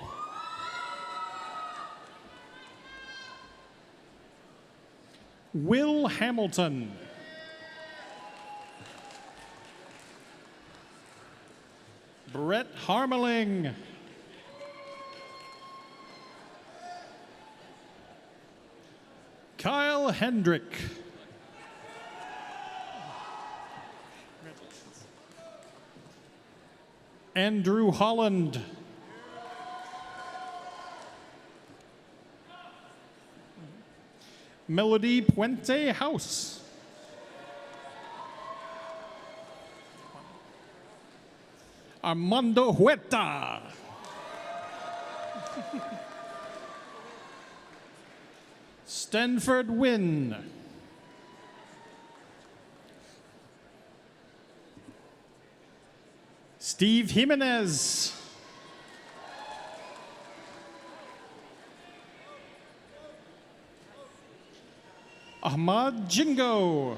Will Hamilton. Brett Harmeling. Kyle Hendrick. Andrew Holland. Melody Puente House. Armando Huerta. Stanford Wynn. Steve Jimenez. Ahmad Jingo.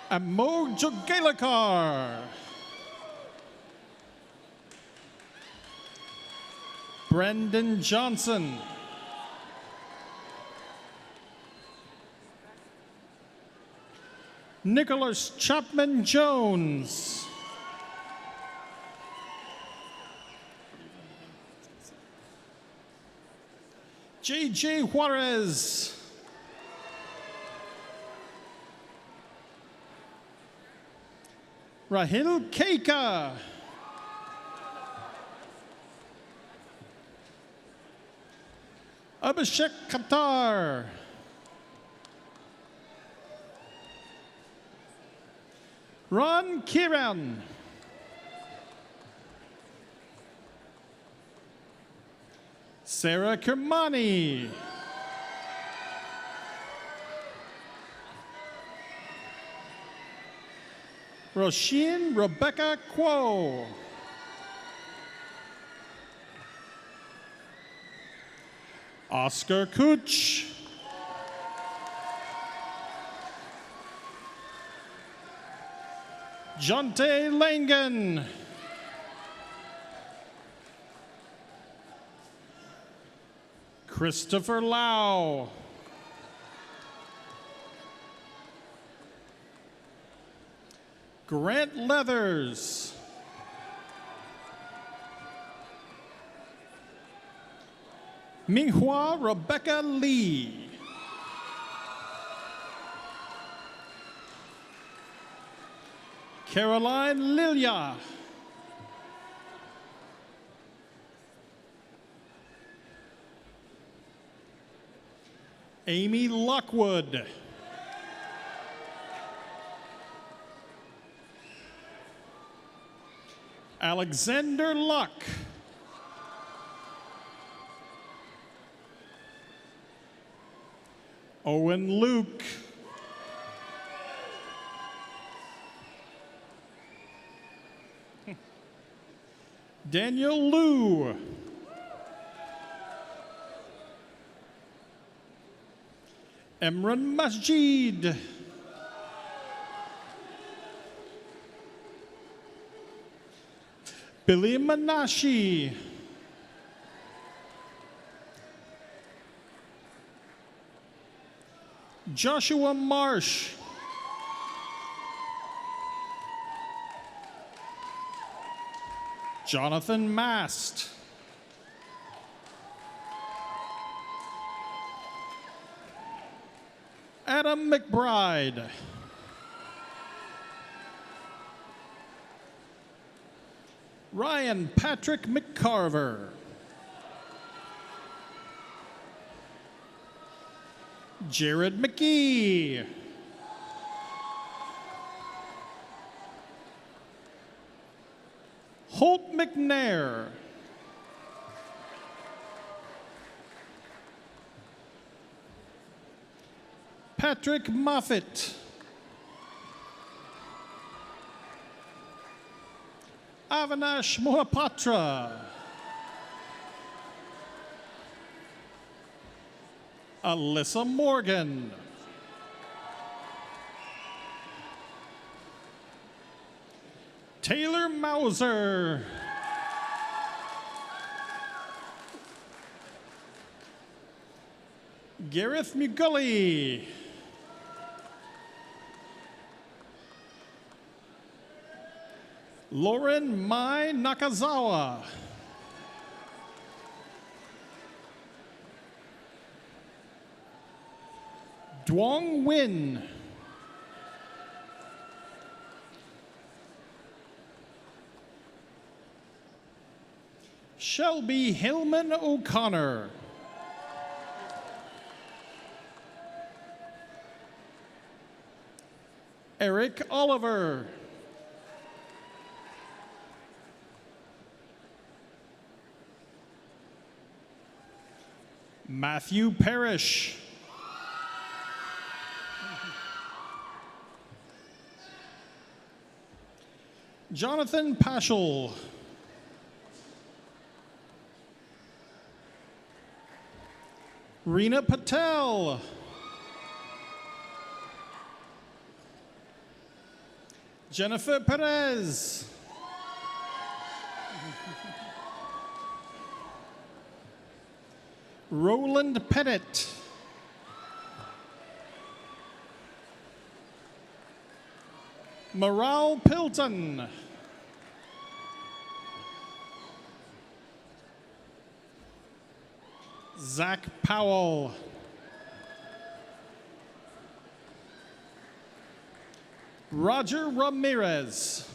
Amog Jogalakar. Brendan Johnson. Nicholas Chapman Jones. J.J. Juarez. Rahil Keika. Abhishek Qatar. Ron Kiran. Sarah Kermani. Roisin Rebecca Quo. Oscar Kuch. Jonte Langen. Christopher Lau. Grant Leathers. Minghua Rebecca Lee. Caroline Lilia. Amy Lockwood. Alexander Luck. Owen Luke. Daniel Liu. Emran Masjid. Billy Manashi. Joshua Marsh. Jonathan Mast. Adam McBride. Ryan Patrick McCarver. Jared McGee. Holt McNair. Patrick Moffitt. Avinash Mohapatra. Alyssa Morgan. Taylor Mauser. Gareth Mugully. Lauren Mai Nakazawa. Duong Win. Shelby Hillman O'Connor. Eric Oliver. Matthew Parrish. Jonathan Paschal. Reena Patel. Jennifer Perez. Roland Pettit. Morale Pilton. Zach Powell. Roger Ramirez.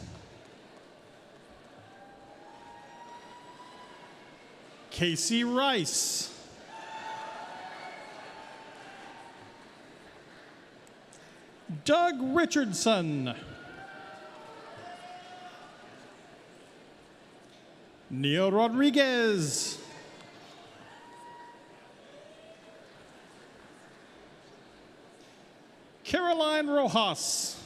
Casey Rice. Doug Richardson. Neil Rodriguez. Caroline Rojas.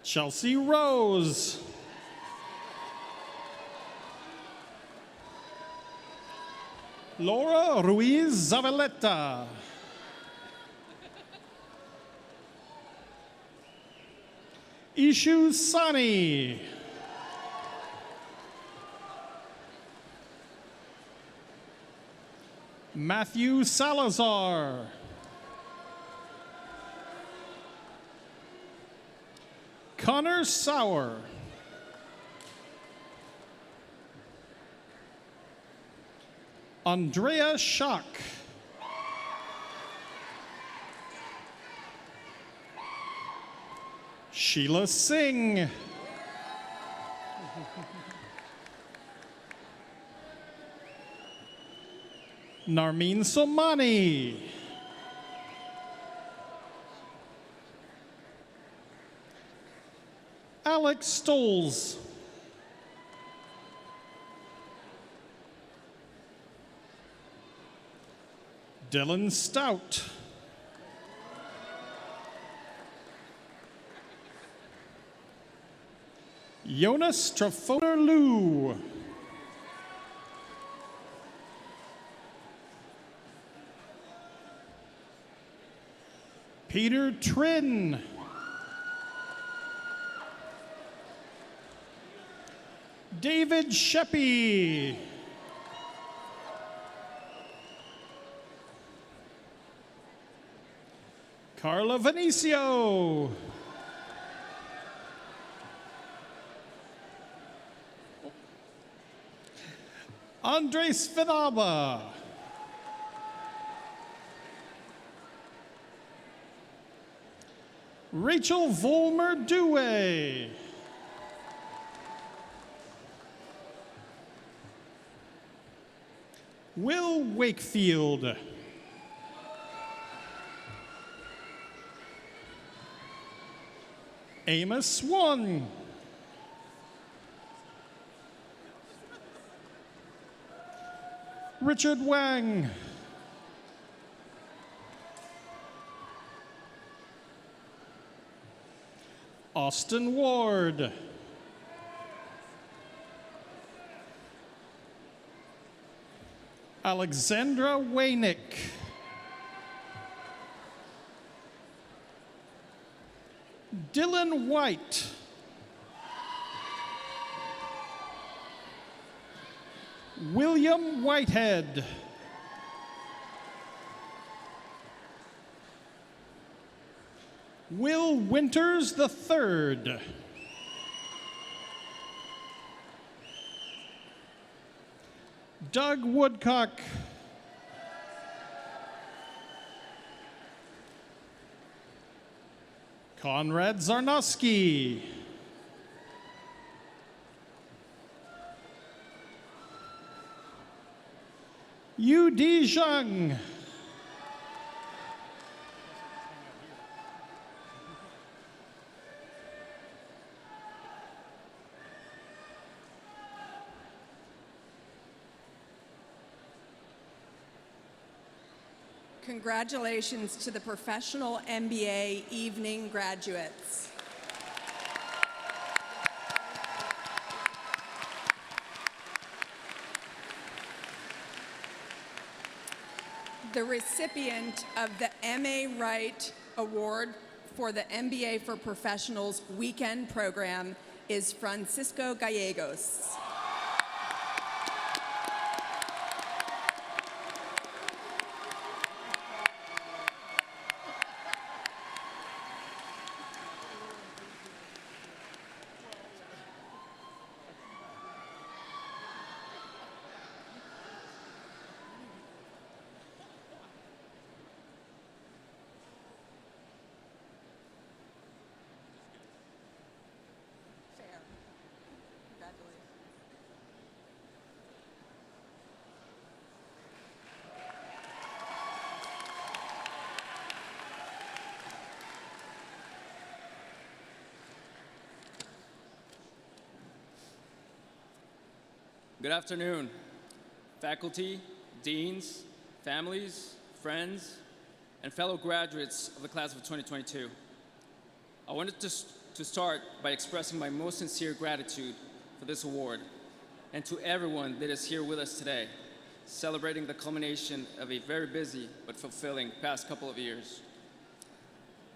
Chelsea Rose. Laura Ruiz Zavaleta. Ishu Sani. Matthew Salazar. Connor Sauer. Andrea Schock. Sheila Singh. Narmeen Somani. Alex Stoles. Dylan Stout. Jonas Trafoner-Lou. Peter Trin. David Sheppy. Carla Venicio. Andres Vidaba. Rachel Volmer Dewey. Will Wakefield. Amos Swan. Richard Wang. Austin Ward. Alexandra Waynick. Dylan White. William Whitehead. Will Winters III. Doug Woodcock. Conrad Zarnowski. Yu Di Zhang. Congratulations to the Professional MBA evening graduates. The recipient of the MA Wright Award for the MBA for Professionals weekend program is Francisco Gallegos. Good afternoon, faculty, deans, families, friends, and fellow graduates of the class of 2022. I wanted to start by expressing my most sincere gratitude for this award and to everyone that is here with us today. celebrating the culmination of a very busy but fulfilling past couple of years.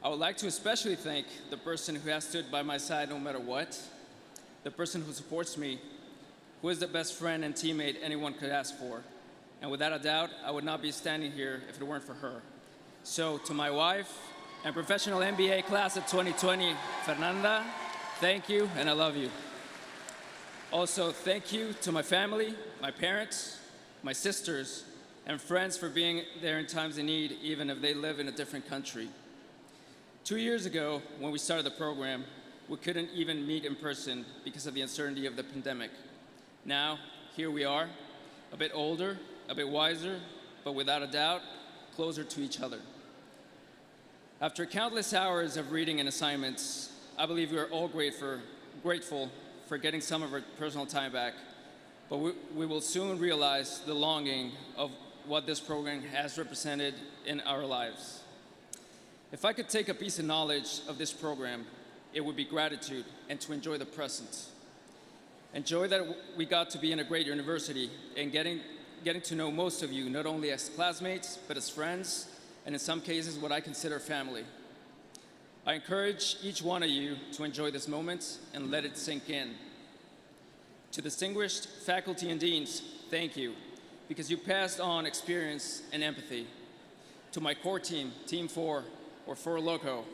I would like to especially thank the person who has stood by my side no matter what, the person who supports me, who is the best friend and teammate anyone could ask for. And without a doubt, I would not be standing here if it weren't for her. So to my wife and professional MBA class of 2020, Fernanda, thank you and I love you. Also, thank you to my family, my parents, my sisters, and friends for being there in times of need, even if they live in a different country. 2 years ago, when we started the program, we couldn't even meet in person because of the uncertainty of the pandemic. Now, here we are, a bit older, a bit wiser, but without a doubt, closer to each other. After countless hours of reading and assignments, I believe we are all grateful for getting some of our personal time back, but we will soon realize the longing of what this program has represented in our lives. If I could take a piece of knowledge of this program, it would be gratitude and to enjoy the present. Enjoy that we got to be in a great university and getting to know most of you, not only as classmates, but as friends, and in some cases, what I consider family. I encourage each one of you to enjoy this moment and let it sink in. To distinguished faculty and deans, thank you, because you passed on experience and empathy. To my core team, Team 4, or 4 Loco,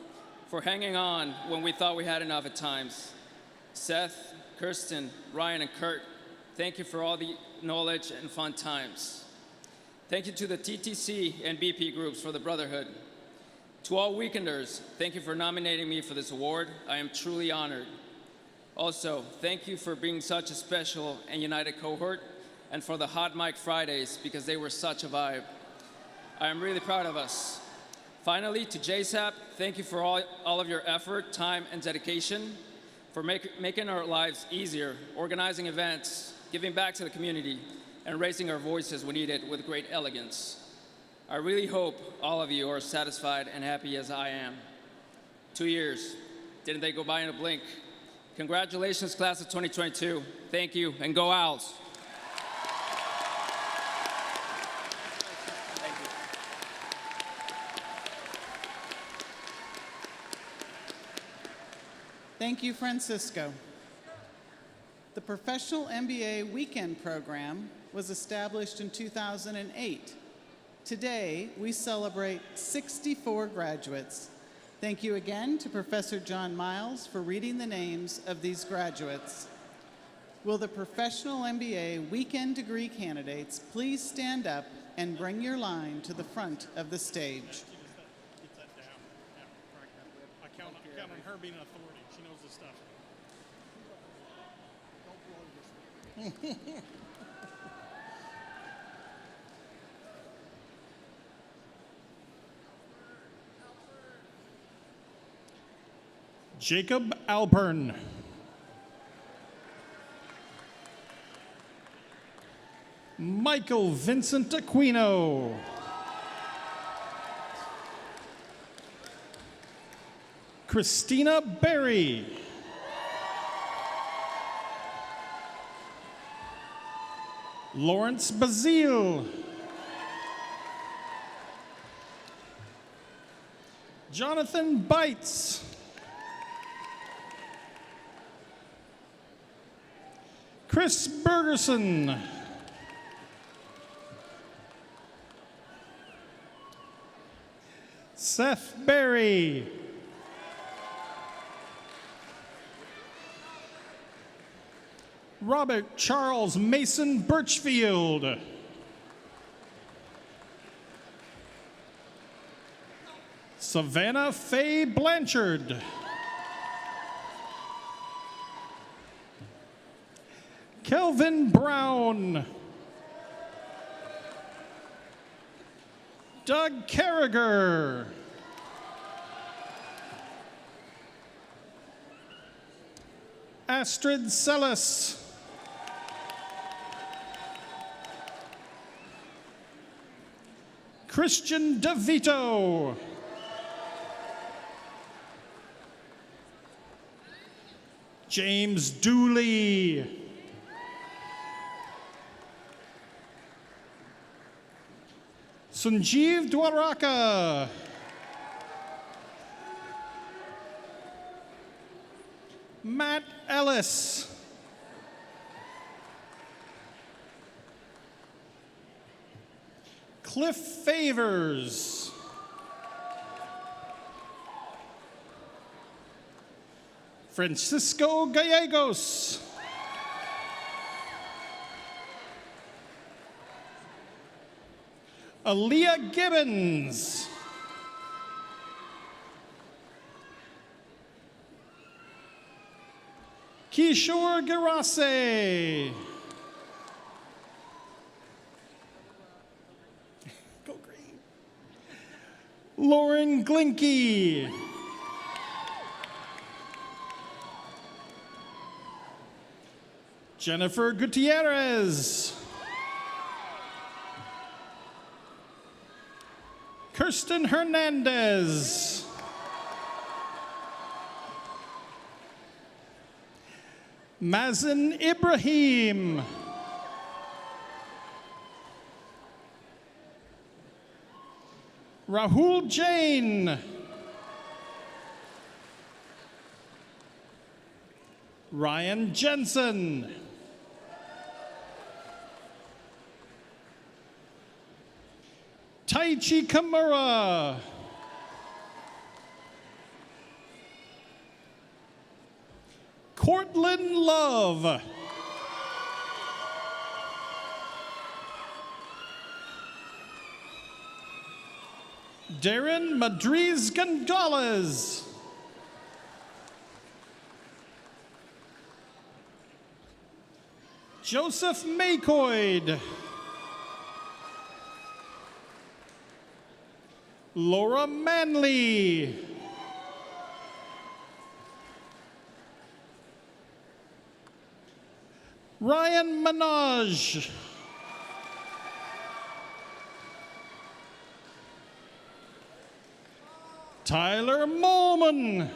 for hanging on when we thought we had enough at times. Seth, Kirsten, Ryan, and Kurt, thank you for all the knowledge and fun times. Thank you to the TTC and BP groups for the brotherhood. To all weekenders, thank you for nominating me for this award. I am truly honored. Also, thank you for being such a special and united cohort, and for the Hot Mic Fridays, because they were such a vibe. I am really proud of us. Finally, to JSAP, thank you for all of your effort, time, and dedication, for making our lives easier, organizing events, giving back to the community, and raising our voices when needed with great elegance. I really hope all of you are satisfied and happy as I am. 2 years, didn't they go by in a blink? Congratulations, class of 2022. Thank you, and go Owls. Thank you, Francisco. The Professional MBA Weekend Program was established in 2008. Today, we celebrate 64 graduates. Thank you again to Professor John Miles for reading the names of these graduates. Will the Professional MBA Weekend Degree candidates please stand up and bring your line to the front of the stage? I count on her being an authority. She knows this stuff. Jacob Alpern. Michael Vincent Aquino. Christina Berry. Lawrence Bazile. Jonathan Bites. Chris Bergerson. Seth Berry. Robert Charles Mason Birchfield. Savannah Faye Blanchard. Kelvin Brown. Doug Carragher. Astrid Sellis. Christian DeVito. James Dooley. Sanjeev Dwaraka. Matt Ellis. Cliff Favors. Francisco Gallegos. Aaliyah Gibbons. Kishore Garase. Go green. Lauren Glinky. Jennifer Gutierrez. Kirsten Hernandez. Mazen Ibrahim. Rahul Jain. Ryan Jensen. Taichi Kimura. Cortland Love. Darren Madriz Gonzalez. Joseph Maycoid. Laura Manley. Ryan Minaj. Tyler Molman.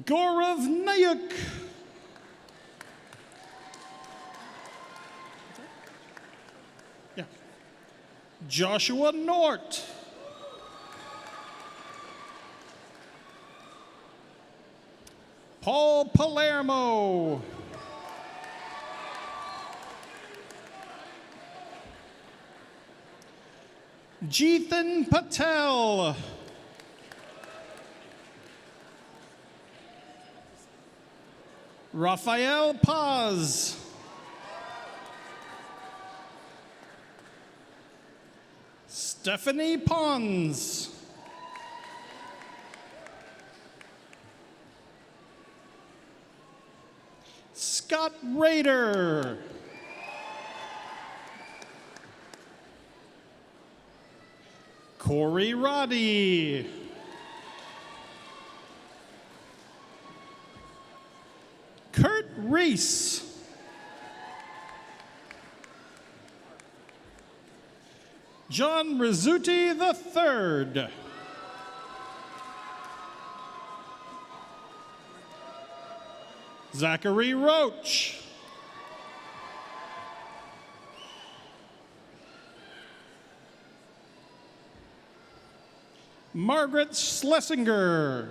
Gaurav Nayak. Yeah. Joshua Nort. Paul Palermo. Jeethan Patel. Rafael Paz. Stephanie Pons. Scott Rader. Corey Roddy. Kurt Reese. John Rizzuti III. Zachary Roach. Margaret Schlesinger.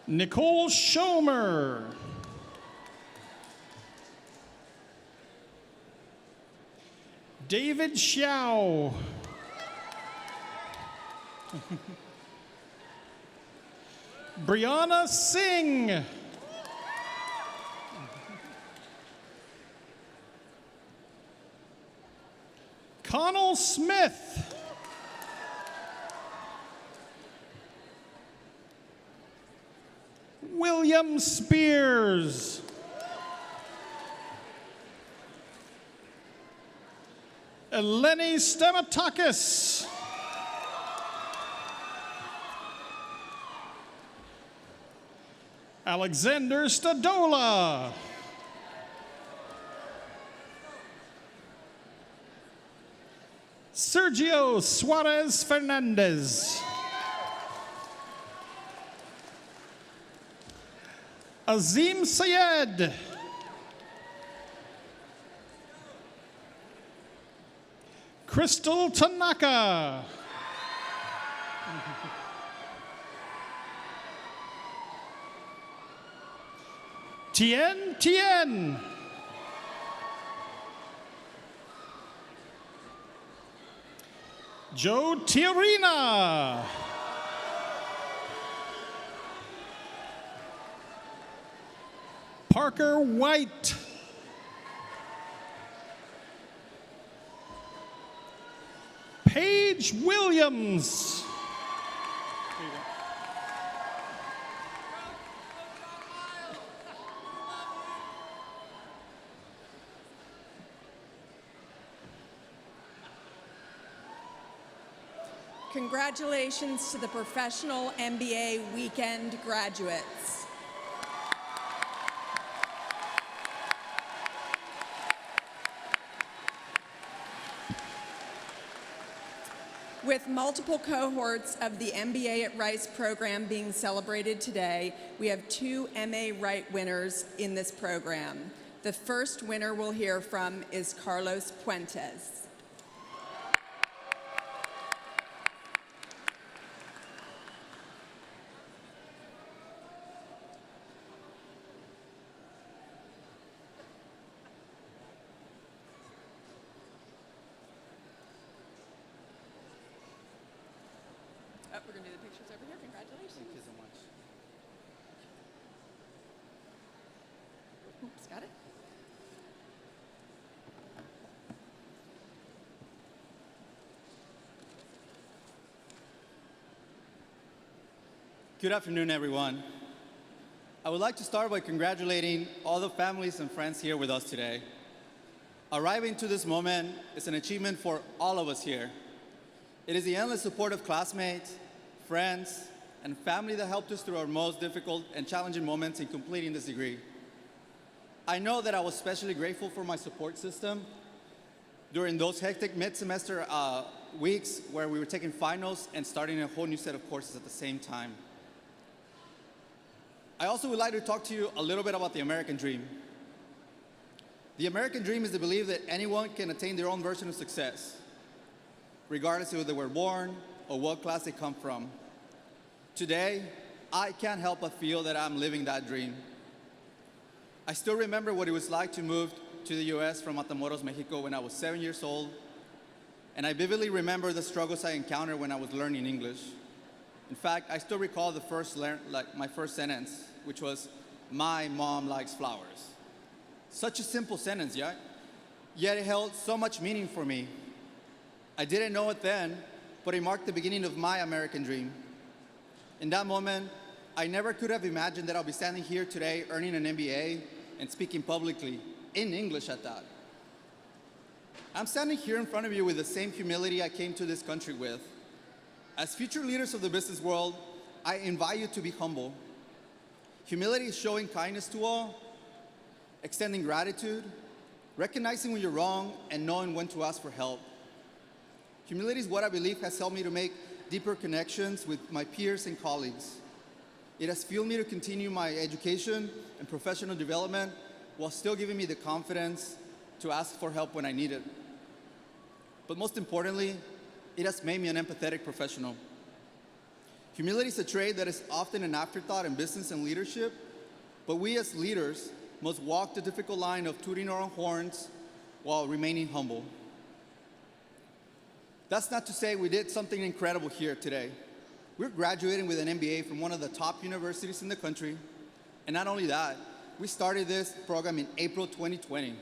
Nicole Schomer. David Xiao. Brianna Singh. Connell Smith. William Spears. Eleni Stamatakis. Alexander Stadola. Sergio Suarez Fernandez. Azim Sayed. Crystal Tanaka. Tien. Joe Tiarina. Parker White. Paige Williams. Congratulations to the professional MBA weekend graduates. With multiple cohorts of the MBA at Rice program being celebrated today, we have 2 MA Right winners in this program. The first winner we'll hear from is Carlos Puentes. Oh, we're going to do the pictures over here. Congratulations. Thank you so much. Oops, got it? Good afternoon, everyone. I would like to start by congratulating all the families and friends here with us today. Arriving to this moment is an achievement for all of us here. It is the endless support of classmates, friends, and family that helped us through our most difficult and challenging moments in completing this degree. I know that I was especially grateful for my support system during those hectic mid-semester weeks where we were taking finals and starting a whole new set of courses at the same time. I also would like to talk to you a little bit about the American dream. The American dream is the belief that anyone can attain their own version of success, regardless of where they were born or what class they come from. Today, I can't help but feel that I'm living that dream. I still remember what it was like to move to the US from Matamoros, Mexico when I was 7 years old, and I vividly remember the struggles I encountered when I was learning English. In fact, I still recall my first sentence, which was, "My mom likes flowers." Such a simple sentence, yeah? Yet it held so much meaning for me. I didn't know it then, but it marked the beginning of my American dream. In that moment, I never could have imagined that I'll be standing here today earning an MBA and speaking publicly, in English at that. I'm standing here in front of you with the same humility I came to this country with. As future leaders of the business world, I invite you to be humble. Humility is showing kindness to all, extending gratitude, recognizing when you're wrong, and knowing when to ask for help. Humility is what I believe has helped me to make deeper connections with my peers and colleagues. It has fueled me to continue my education and professional development while still giving me the confidence to ask for help when I need it. But most importantly, it has made me an empathetic professional. Humility is a trait that is often an afterthought in business and leadership, but we as leaders must walk the difficult line of tooting our own horns while remaining humble. That's not to say we did something incredible here today. We're graduating with an MBA from one of the top universities in the country, and not only that, we started this program in April 2020,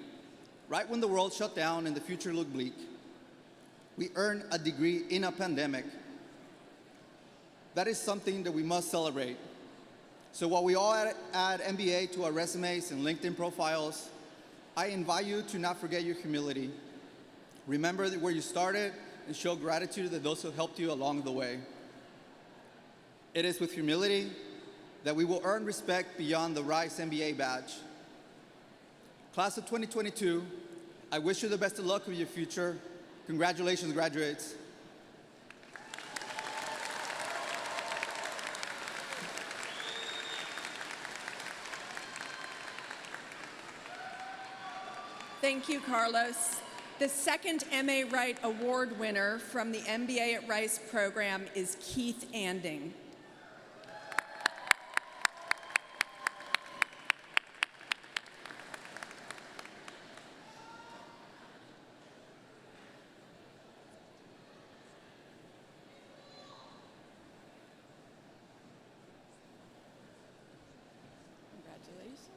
right when the world shut down and the future looked bleak. We earned a degree in a pandemic. That is something that we must celebrate. So while we all add MBA to our resumes and LinkedIn profiles, I invite you to not forget your humility. Remember where you started and show gratitude to those who helped you along the way. It is with humility that we will earn respect beyond the Rice MBA badge. Class of 2022, I wish you the best of luck with your future. Congratulations, graduates. Thank you, Carlos. The second MA Wright Award winner from the MBA at Rice program is Keith Anding. Congratulations.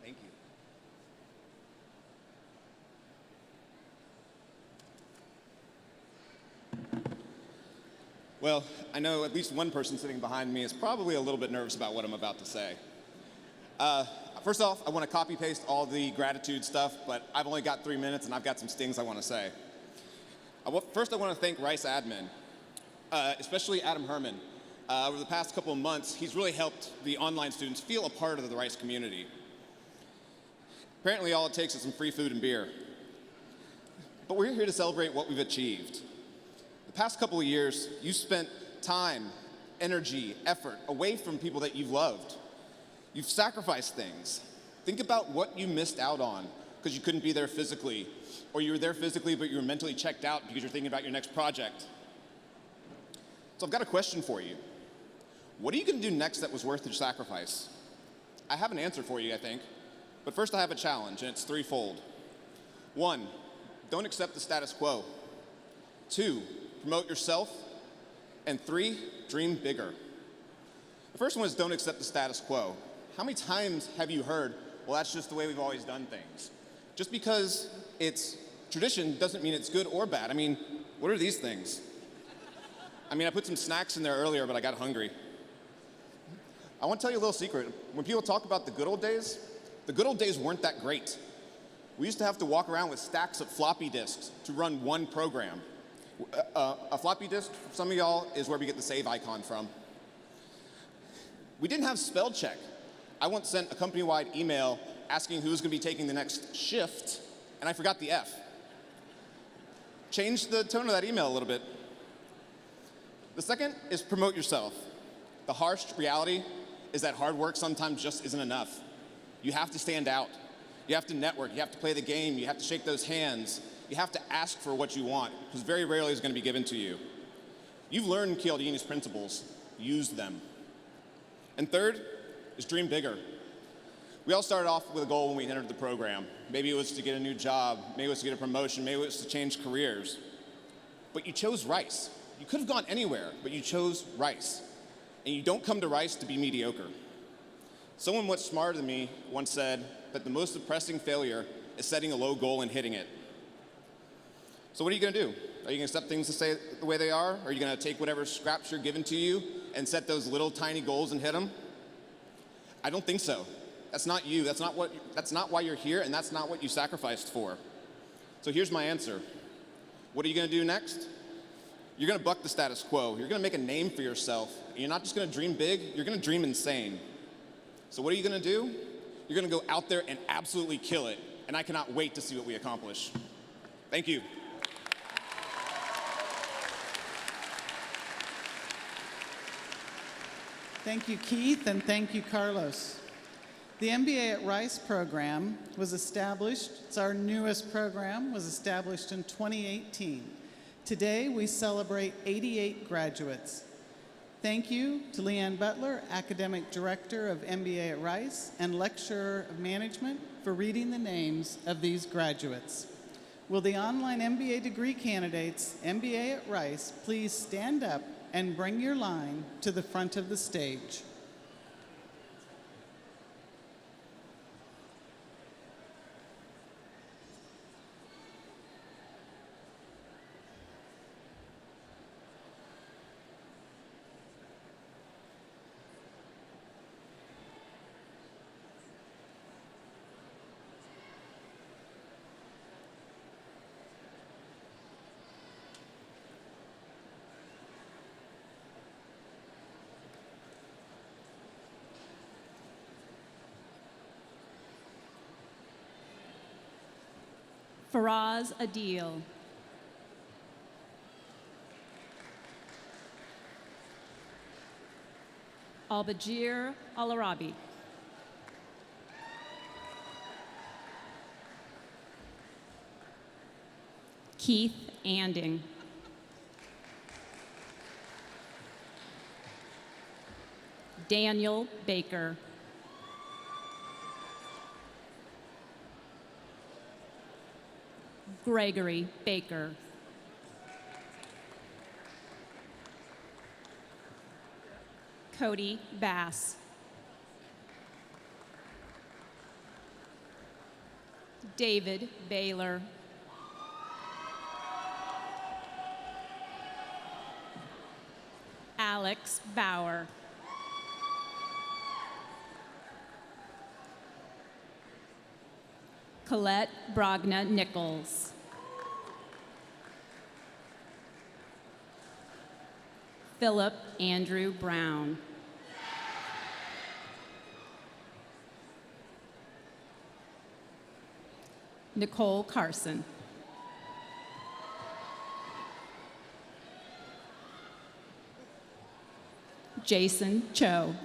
Thank you. Well, I know at least one person sitting behind me is probably a little bit nervous about what I'm about to say. First off, I want to copy paste all the gratitude stuff, but I've only got 3 minutes and I've got some stings I want to say. First, I want to thank Rice admin, especially Adam Herman. Over the past couple of months, he's really helped the online students feel a part of the Rice community. Apparently, all it takes is some free food and beer. But we're here to celebrate what we've achieved. The past couple of years, you spent time, energy, effort away from people that you've loved. You've sacrificed things. Think about what you missed out on because you couldn't be there physically, or you were there physically but you were mentally checked out because you're thinking about your next project. So I've got a question for you. What are you going to do next that was worth your sacrifice? I have an answer for you, I think. But first I have a challenge, and it's threefold. 1, don't accept the status quo. 2, promote yourself. And 3, dream bigger. The first one is don't accept the status quo. How many times have you heard, well, that's just the way we've always done things? Just because it's tradition doesn't mean it's good or bad. I mean, what are these things? I mean, I put some snacks in there earlier, but I got hungry. I want to tell you a little secret. When people talk about the good old days weren't that great. We used to have to walk around with stacks of floppy disks to run one program. A floppy disk, for some of y'all, is where we get the save icon from. We didn't have spell check. I once sent a company-wide email asking who was going to be taking the next shift, and I forgot the F. Change the tone of that email a little bit. The second is promote yourself. The harsh reality is that hard work sometimes just isn't enough. You have to stand out. You have to network. You have to play the game. You have to shake those hands. You have to ask for what you want, because very rarely is going to be given to you. You've learned Cialdini's principles. Use them. And third is dream bigger. We all started off with a goal when we entered the program. Maybe it was to get a new job. Maybe it was to get a promotion. Maybe it was to change careers. But you chose Rice. You could have gone anywhere, but you chose Rice. And you don't come to Rice to be mediocre. Someone much smarter than me once said that the most depressing failure is setting a low goal and hitting it. So what are you going to do? Are you going to accept things to stay the way they are? Or are you going to take whatever scraps are given to you and set those little tiny goals and hit them? I don't think so. That's not you. That's not why you're here, and that's not what you sacrificed for. So here's my answer. What are you going to do next? You're going to buck the status quo. You're going to make a name for yourself. And you're not just going to dream big, you're going to dream insane. So what are you going to do? You're going to go out there and absolutely kill it. And I cannot wait to see what we accomplish. Thank you. Thank you, Keith, and thank you, Carlos. The MBA at Rice program was established, it's our newest program, was established in 2018. Today, we celebrate 88 graduates. Thank you to Leanne Butler, Academic Director of MBA at Rice and Lecturer of Management, for reading the names of these graduates. Will the online MBA degree candidates, MBA at Rice, please stand up and bring your line to the front of the stage. Faraz Adil. Albajir Al-Arabi. Keith Anding. Daniel Baker. Gregory Baker. Cody Bass. David Baylor. Alex Bauer. Colette Brogna Nichols. Philip Andrew Brown. Nicole Carson. Jason Cho.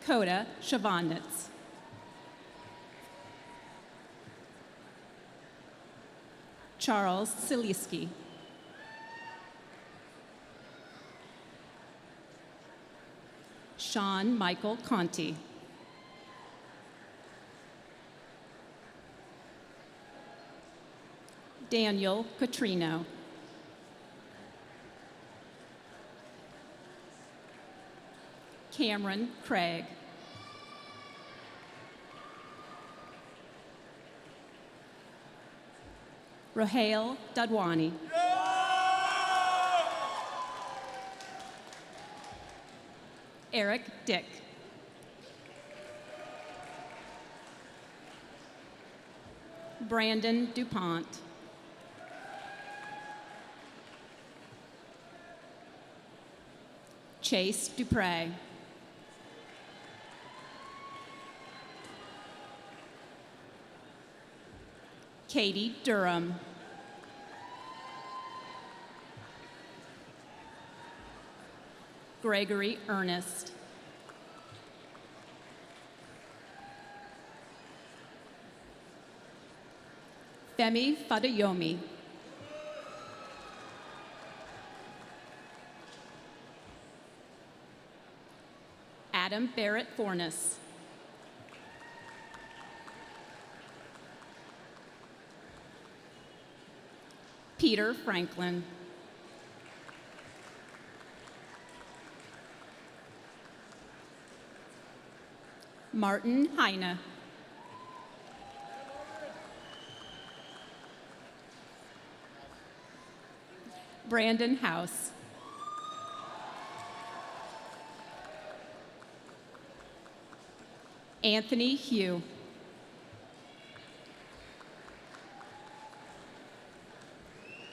Coda Shavonitz. Charles Siliski. Sean Michael Conti. Daniel Catrino. Cameron Craig. Rohail Dadwani. Eric Dick. Brandon DuPont. Chase Dupre. Katie Durham. Gregory Ernest. Femi Fadayomi. Adam Barrett Fornes. Peter Franklin. Martin Heine. Brandon House. Anthony Hugh.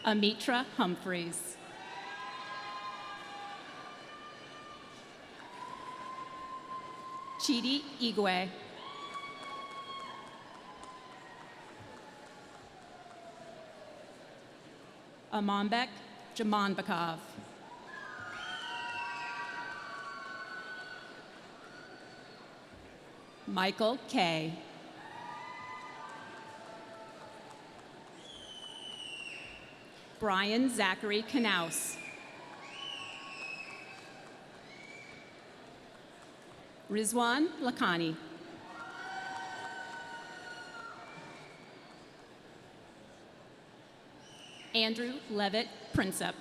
Amitra Humphreys. Chidi Igwe. Amanbek Jamanbekov. Michael Kay. Brian Zachary Knaus. Rizwan Lakhani. Andrew Levitt Princep.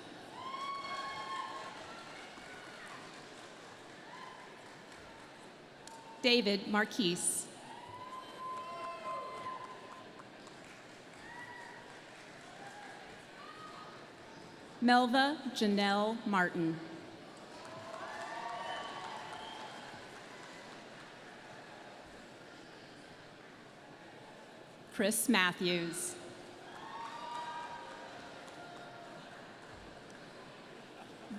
David Marquise. Melva Janelle Martin. Chris Matthews.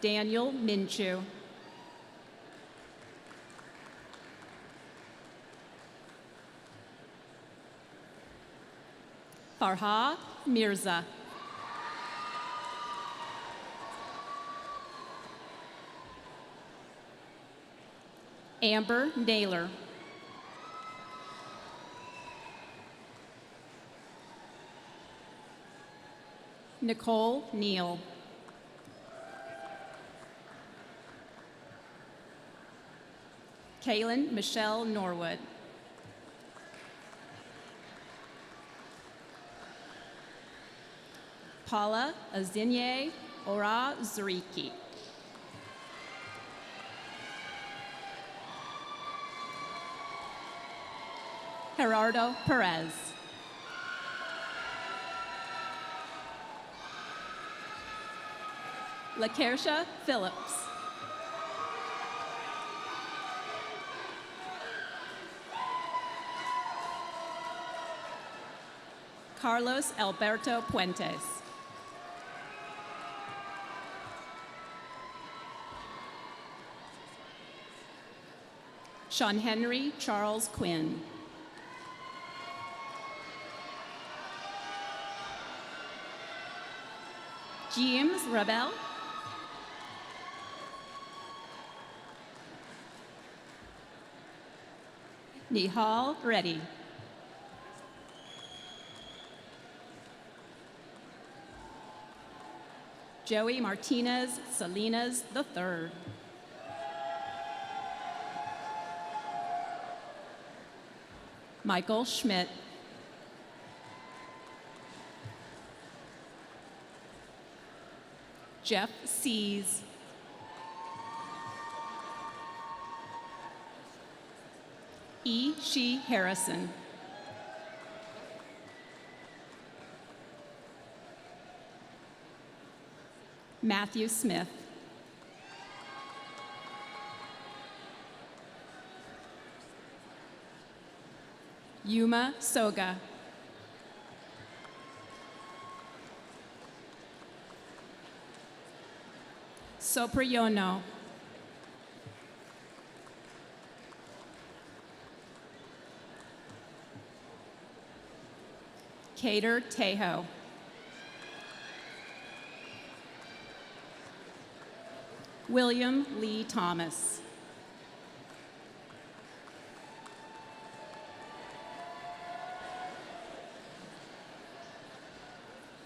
Daniel Minshew. Farha Mirza. Amber Naylor. Nicole Neal. Kaylin Michelle Norwood. Paula Azinye Ora Zuriki. Gerardo Perez. LaKersha Phillips. Carlos Alberto Puentes. Sean Henry Charles Quinn. James Rebel. Nihal Reddy. Joey Martinez Salinas III. Michael Schmidt. Jeff Sees. E. She Harrison. Matthew Smith. Yuma Soga. Sopriyono. Cater Tejo. William Lee Thomas.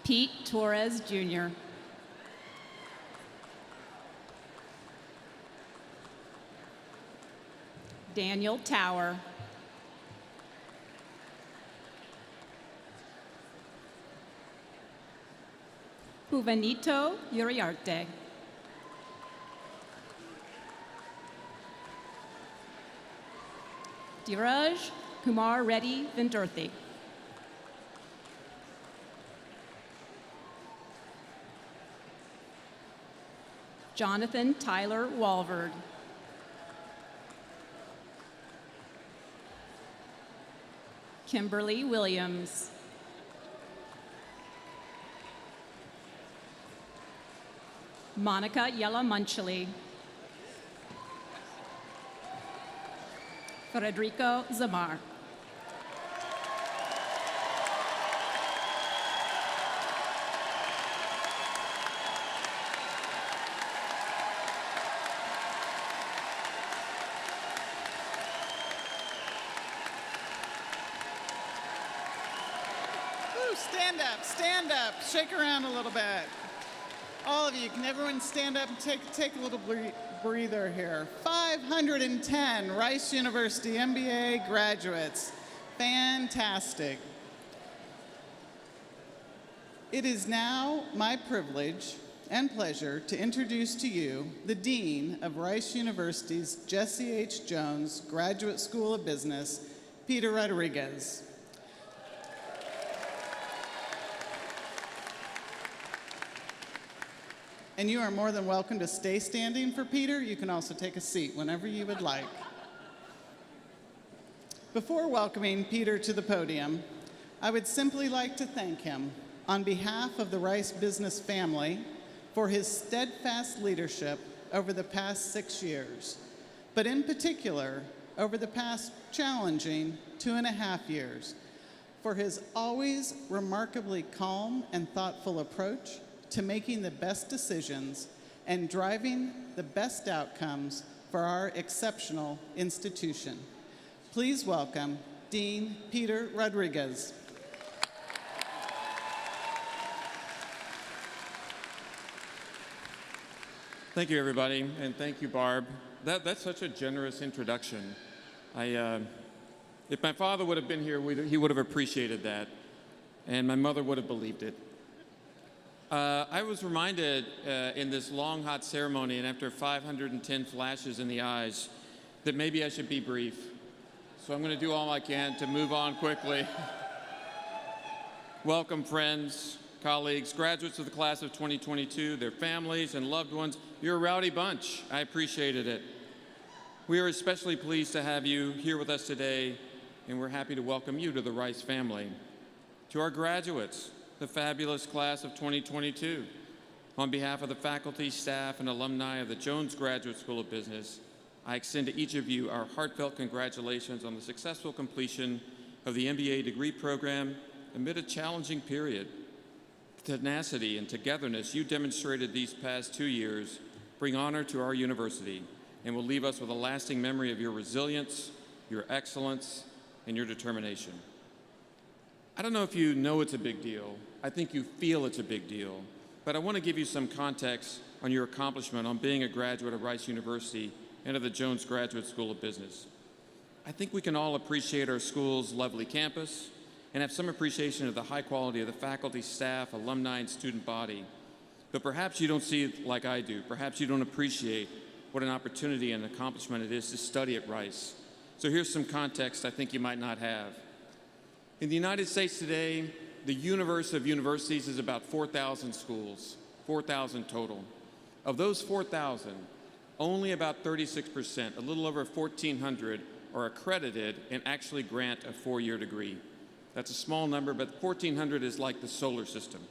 Pete Torres Jr. Daniel Tower. Juvenito Uriarte. Dheeraj Kumar Reddy Vindurthi. Jonathan Tyler Walvard. Kimberly Williams. Monica Yalamunchili. Federico Zamar. Stand up, shake around a little bit. All of you, can everyone stand up and take a little breather here. 510 Rice University MBA graduates. Fantastic. It is now my privilege and pleasure to introduce to you the Dean of Rice University's Jesse H. Jones Graduate School of Business, Peter Rodriguez. And you are more than welcome to stay standing for Peter. You can also take a seat whenever you would like. Before welcoming Peter to the podium, I would simply like to thank him on behalf of the Rice business family for his steadfast leadership over the past 6 years, but in particular, over the past challenging 2.5 years, for his always remarkably calm and thoughtful approach to making the best decisions and driving the best outcomes for our exceptional institution. Please welcome Dean Peter Rodriguez. Thank you, everybody, and thank you, Barb. That's such a generous introduction. If my father would have been here, he would have appreciated that, and my mother would have believed it. I was reminded in this long, hot ceremony, and after 510 flashes in the eyes, that maybe I should be brief. So I'm going to do all I can to move on quickly. Welcome, friends, colleagues, graduates of the class of 2022, their families and loved ones. You're a rowdy bunch. I appreciated it. We are especially pleased to have you here with us today, and we're happy to welcome you to the Rice family. To our graduates, the fabulous class of 2022, on behalf of the faculty, staff, and alumni of the Jones Graduate School of Business, I extend to each of you our heartfelt congratulations on the successful completion of the MBA degree program amid a challenging period. Tenacity and togetherness you demonstrated these past 2 years bring honor to our university and will leave us with a lasting memory of your resilience, your excellence, and your determination. I don't know if you know it's a big deal. I think you feel it's a big deal. But I want to give you some context on your accomplishment on being a graduate of Rice University and of the Jones Graduate School of Business. I think we can all appreciate our school's lovely campus and have some appreciation of the high quality of the faculty, staff, alumni, and student body. But perhaps you don't see it like I do. Perhaps you don't appreciate what an opportunity and accomplishment it is to study at Rice. So here's some context I think you might not have. In the United States today, the universe of universities is about 4,000 schools, 4,000 total. Of those 4,000, only about 36%, a little over 1,400, are accredited and actually grant a four-year degree. That's a small number, but 1,400 is like the solar system.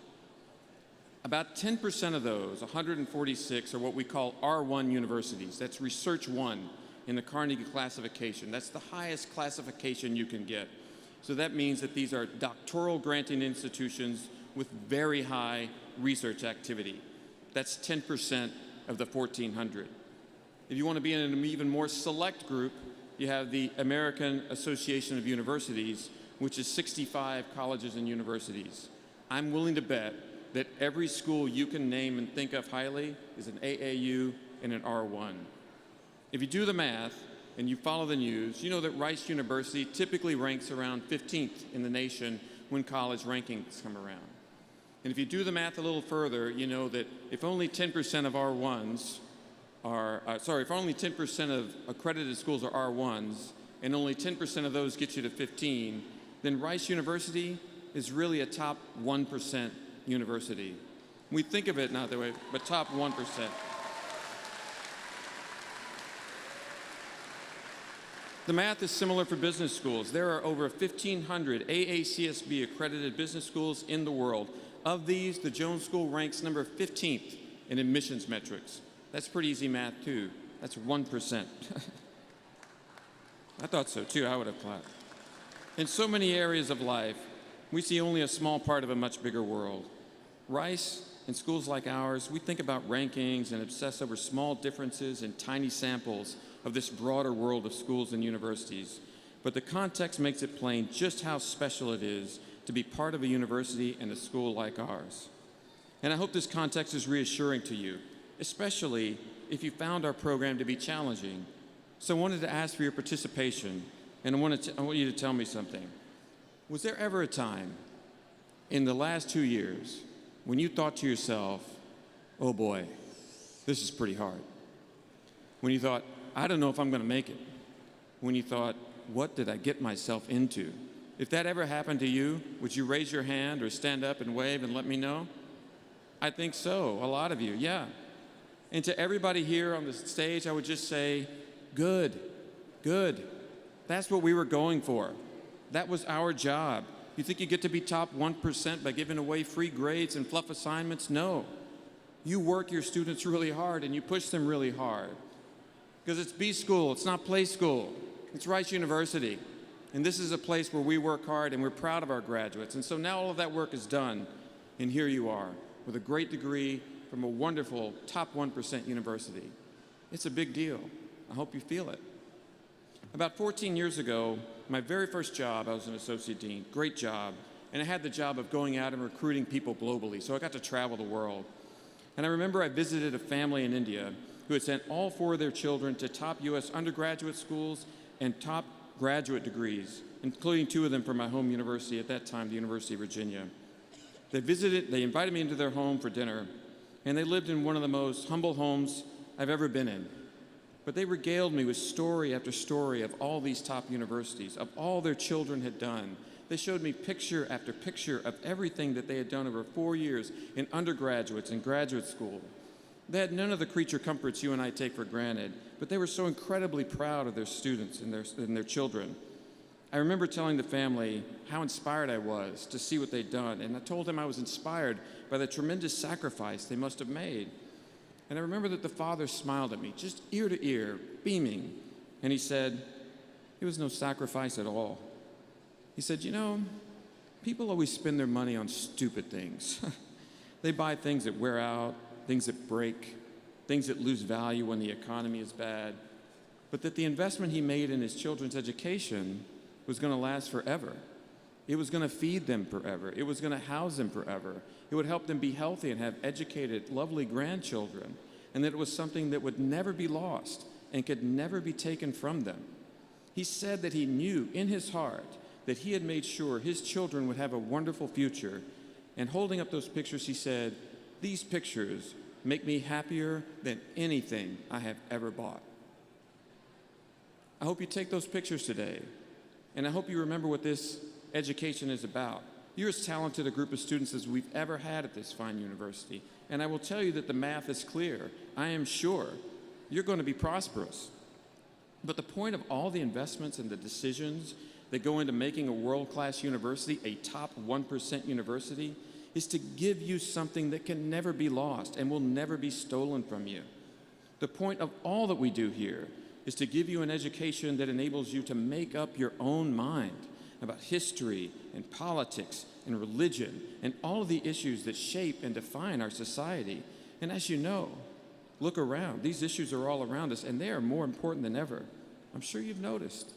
About 10% of those, 146, are what we call R1 universities. That's Research 1 in the Carnegie classification. That's the highest classification you can get. So that means that these are doctoral granting institutions with very high research activity. That's 10% of the 1,400. If you want to be in an even more select group, you have the American Association of Universities, which is 65 colleges and universities. I'm willing to bet that every school you can name and think of highly is an AAU and an R1. If you do the math and you follow the news, you know that Rice University typically ranks around 15th in the nation when college rankings come around. And if you do the math a little further, you know that if only 10% of R1s are, if only 10% of accredited schools are R1s, and only 10% of those get you to 15, then Rice University is really a top 1% university. We think of it not that way, but top 1%. The math is similar for business schools. There are over 1,500 AACSB accredited business schools in the world. Of these, the Jones School ranks number 15th in admissions metrics. That's pretty easy math, too. That's 1%. I thought so, too. I would have clapped. In so many areas of life, we see only a small part of a much bigger world. Rice and schools like ours, we think about rankings and obsess over small differences and tiny samples of this broader world of schools and universities. But the context makes it plain just how special it is to be part of a university and a school like ours. And I hope this context is reassuring to you, especially if you found our program to be challenging. So I wanted to ask for your participation, and I want you to tell me something. Was there ever a time in the last 2 years when you thought to yourself, oh boy, this is pretty hard? When you thought, I don't know if I'm going to make it. When you thought, what did I get myself into? If that ever happened to you, would you raise your hand or stand up and wave and let me know? I think so, a lot of you, yeah. And to everybody here on the stage, I would just say, good, good. That's what we were going for. That was our job. You think you get to be top 1% by giving away free grades and fluff assignments? No. You work your students really hard and you push them really hard. Because it's B school, it's not play school. It's Rice University. And this is a place where we work hard and we're proud of our graduates. And so now all of that work is done, and here you are with a great degree from a wonderful top 1% university. It's a big deal. I hope you feel it. About 14 years ago, my very first job, I was an associate dean, great job, and I had the job of going out and recruiting people globally, so I got to travel the world. And I remember I visited a family in India who had sent all 4 of their children to top U.S. undergraduate schools and top graduate degrees, including 2 of them from my home university at that time, the University of Virginia. They invited me into their home for dinner, and they lived in one of the most humble homes I've ever been in. But they regaled me with story after story of all these top universities, of all their children had done. They showed me picture after picture of everything that they had done over 4 years in undergraduates and graduate school. They had none of the creature comforts you and I take for granted, but they were so incredibly proud of their students and their children. I remember telling the family how inspired I was to see what they'd done, and I told them I was inspired by the tremendous sacrifice they must have made. And I remember that the father smiled at me, just ear to ear, beaming, and he said, "It was no sacrifice at all." He said, "You know, people always spend their money on stupid things. They buy things that wear out, things that break, things that lose value when the economy is bad, but that the investment he made in his children's education was going to last forever. It was going to feed them forever. It was going to house them forever. It would help them be healthy and have educated, lovely grandchildren, and that it was something that would never be lost and could never be taken from them." He said that he knew in his heart that he had made sure his children would have a wonderful future. And holding up those pictures, he said, "These pictures make me happier than anything I have ever bought." I hope you take those pictures today, and I hope you remember what this education is about. You're as talented a group of students as we've ever had at this fine university, and I will tell you that the math is clear. I am sure you're going to be prosperous. But the point of all the investments and the decisions that go into making a world-class university a top 1% university is to give you something that can never be lost and will never be stolen from you. The point of all that we do here is to give you an education that enables you to make up your own mind about history and politics and religion and all of the issues that shape and define our society. And as you know, look around. These issues are all around us, and they are more important than ever. I'm sure you've noticed.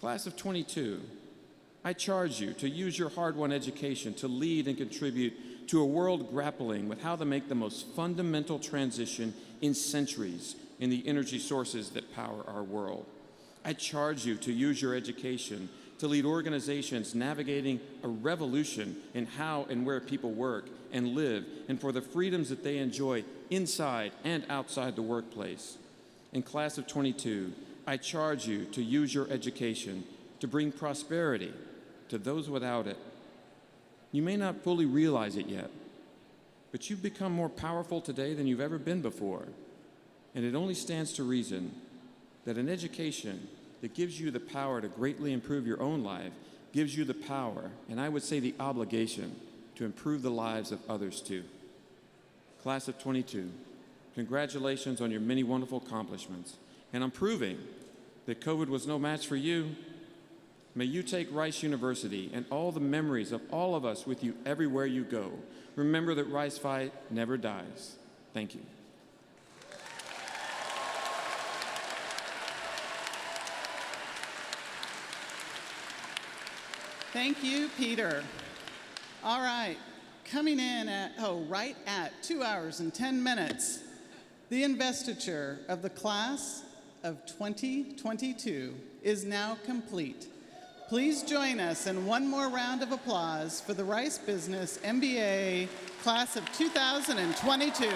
Class of 22, I charge you to use your hard-won education to lead and contribute to a world grappling with how to make the most fundamental transition in centuries in the energy sources that power our world. I charge you to use your education to lead organizations navigating a revolution in how and where people work and live, and for the freedoms that they enjoy inside and outside the workplace. In Class of 22, I charge you to use your education to bring prosperity to those without it. You may not fully realize it yet, but you've become more powerful today than you've ever been before. And it only stands to reason that an education that gives you the power to greatly improve your own life gives you the power, and I would say the obligation, to improve the lives of others too. Class of 22, congratulations on your many wonderful accomplishments. And I'm proving that COVID was no match for you. May you take Rice University and all the memories of all of us with you everywhere you go. Remember that Rice Fight never dies. Thank you. Thank you, Peter. All right, coming in at, right at 2 hours and 10 minutes, the investiture of the class of 2022 is now complete. Please join us in one more round of applause for the Rice Business MBA class of 2022.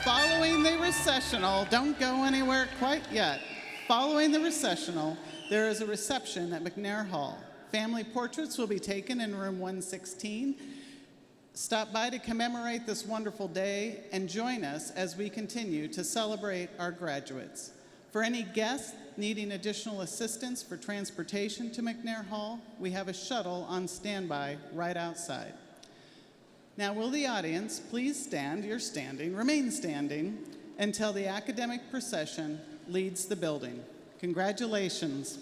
Following the recessional, don't go anywhere quite yet. Following the recessional, there is a reception at McNair Hall. Family portraits will be taken in room 116. Stop by to commemorate this wonderful day and join us as we continue to celebrate our graduates. For any guests needing additional assistance for transportation to McNair Hall, we have a shuttle on standby right outside. Now, will the audience please stand, you're standing, remain standing until the academic procession leads the building. Congratulations.